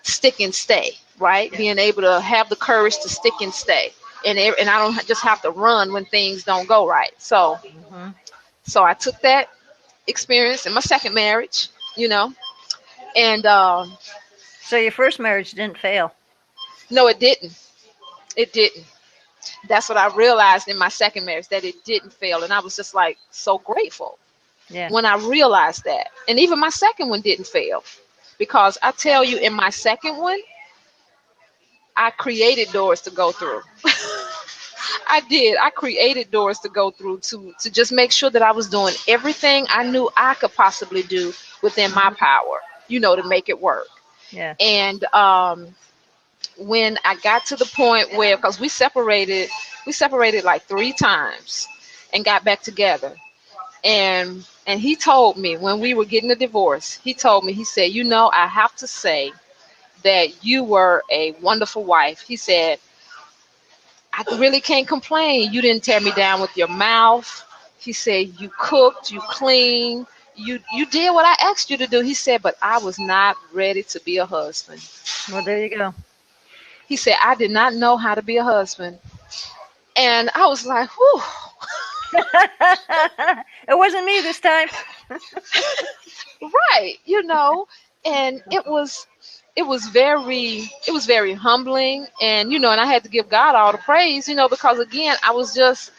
stick and stay, right? Being able to have the courage to stick and stay. And I don't just have to run when things don't go right. So I took that experience in my second marriage, and So your first marriage didn't fail. no, it didn't. It didn't. That's what I realized in my second marriage, that it didn't fail. And I was just like so grateful Yeah. when I realized that. And even my second one didn't fail, because I tell you, in my second one, I created doors to go through. I did. I created doors to go through to just make sure that I was doing everything I knew I could possibly do within my power, to make it work. Yeah. And when I got to the point where, because we separated like 3 times and got back together. And he told me when we were getting a divorce, he said, I have to say that you were a wonderful wife. He said, I really can't complain. You didn't tear me down with your mouth. He said, you cooked, you cleaned, you did what I asked you to do. He said, but I was not ready to be a husband. Well, there you go. He said, I did not know how to be a husband. And I was like, whew. It wasn't me this time. Right, and it was very humbling, and and I had to give God all the praise, because again, I was just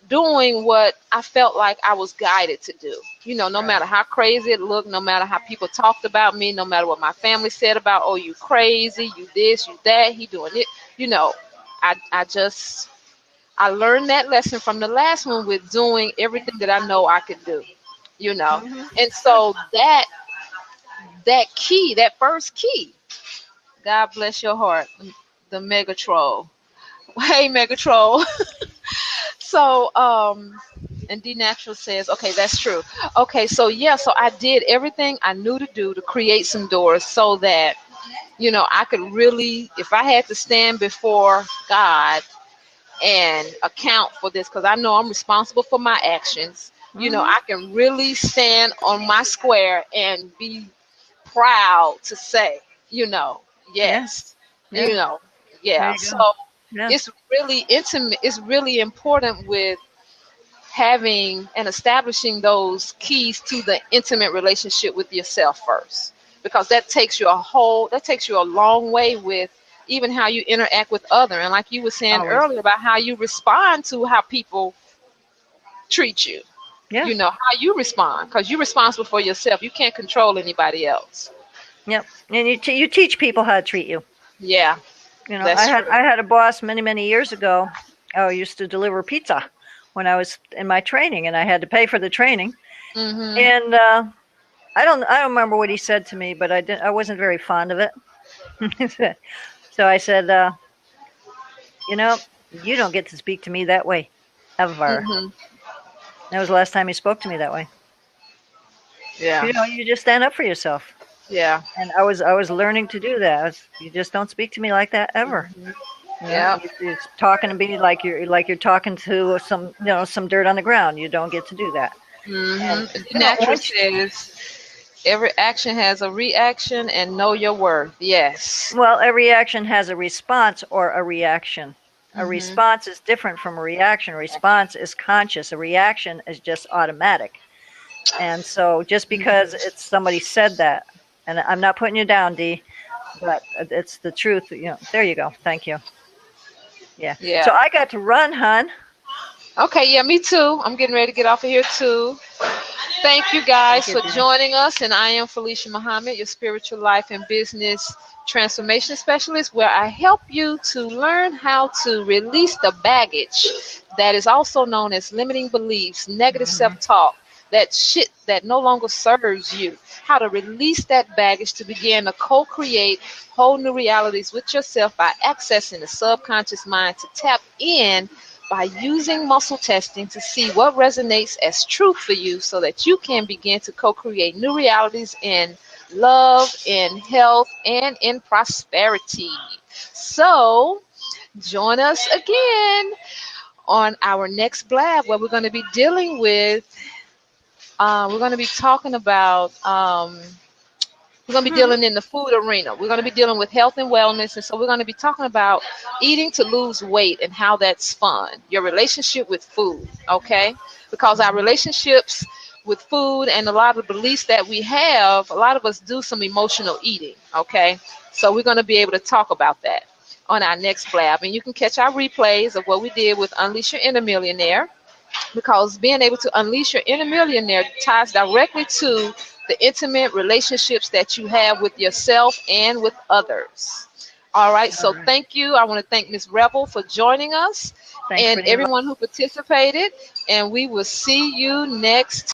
doing what I felt like I was guided to do. No matter how crazy it looked, no matter how people talked about me, no matter what my family said about, oh, you crazy, you this, you that, he doing it. I learned that lesson from the last one with doing everything that I know I could do. And so that key, that first key, God bless your heart, the mega troll. Hey, mega troll. So, and D Natural says, okay, that's true. Okay, so I did everything I knew to do to create some doors so that, I could really, if I had to stand before God and account for this, because I know I'm responsible for my actions. You know, I can really stand on my square and be proud to say, you know, yes, Yeah. you know, There yeah. you So go. Yeah. it's really intimate. It's really important with having and establishing those keys to the intimate relationship with yourself first, because that takes you a long way with even how you interact with other. And like you were saying Always. earlier about how you respond to how people treat you, Yeah. you know, how you respond, because you're responsible for yourself. You can't control anybody else. Yep. And you teach people how to treat you. Yeah, You know, that's true. I had a boss many years ago. I used to deliver pizza when I was in my training, and I had to pay for the training. Hmm. And I don't remember what he said to me, but I wasn't very fond of it. So I said, you know, you don't get to speak to me that way, ever. Hmm. That was the last time he spoke to me that way. Yeah, You know, you just stand up for yourself. yeah, And I was learning to do that. You just don't speak to me like that ever. You know, yeah. you're talking to me like you're talking to some dirt on the ground. You don't get to do that. And The natural says every action has a reaction, and know your worth. Yes. well, every action has a response or a reaction. A Mhm. response is different from a reaction. A response is conscious. A reaction is just automatic. And so, just because it's somebody said that, and I'm not putting you down, Dee, but it's the truth. You know, there you go. Thank you. Yeah. Yeah. So I got to run, hon. Okay, yeah, me too. I'm getting ready to get off of here too. Thank you guys Thank you, for Dee. joining us. And I am Felicia Muhammad, your spiritual life and business transformation specialist, where I help you to learn how to release the baggage that is also known as limiting beliefs, negative self-talk, that shit that no longer serves you. How to release that baggage to begin to co-create whole new realities with yourself by accessing the subconscious mind, to tap in by using muscle testing to see what resonates as truth for you, so that you can begin to co-create new realities in love, in health, and in prosperity. So join us again on our next blab, where we're going to be dealing with we're going to be talking about we're going to be dealing in the food arena. We're going to be dealing with health and wellness. And so we're going to be talking about eating to lose weight and how that's fun. Your relationship with food, okay? Because our relationships with food and a lot of beliefs that we have, a lot of us do some emotional eating, okay? So we're going to be able to talk about that on our next blab. And you can catch our replays of what we did with Unleash Your Inner Millionaire, because being able to unleash your inner millionaire ties directly to the intimate relationships that you have with yourself and with others. All right, so thank you. I want to thank Ms. Rebel for joining us, Thanks and for the everyone who participated, and we will see you next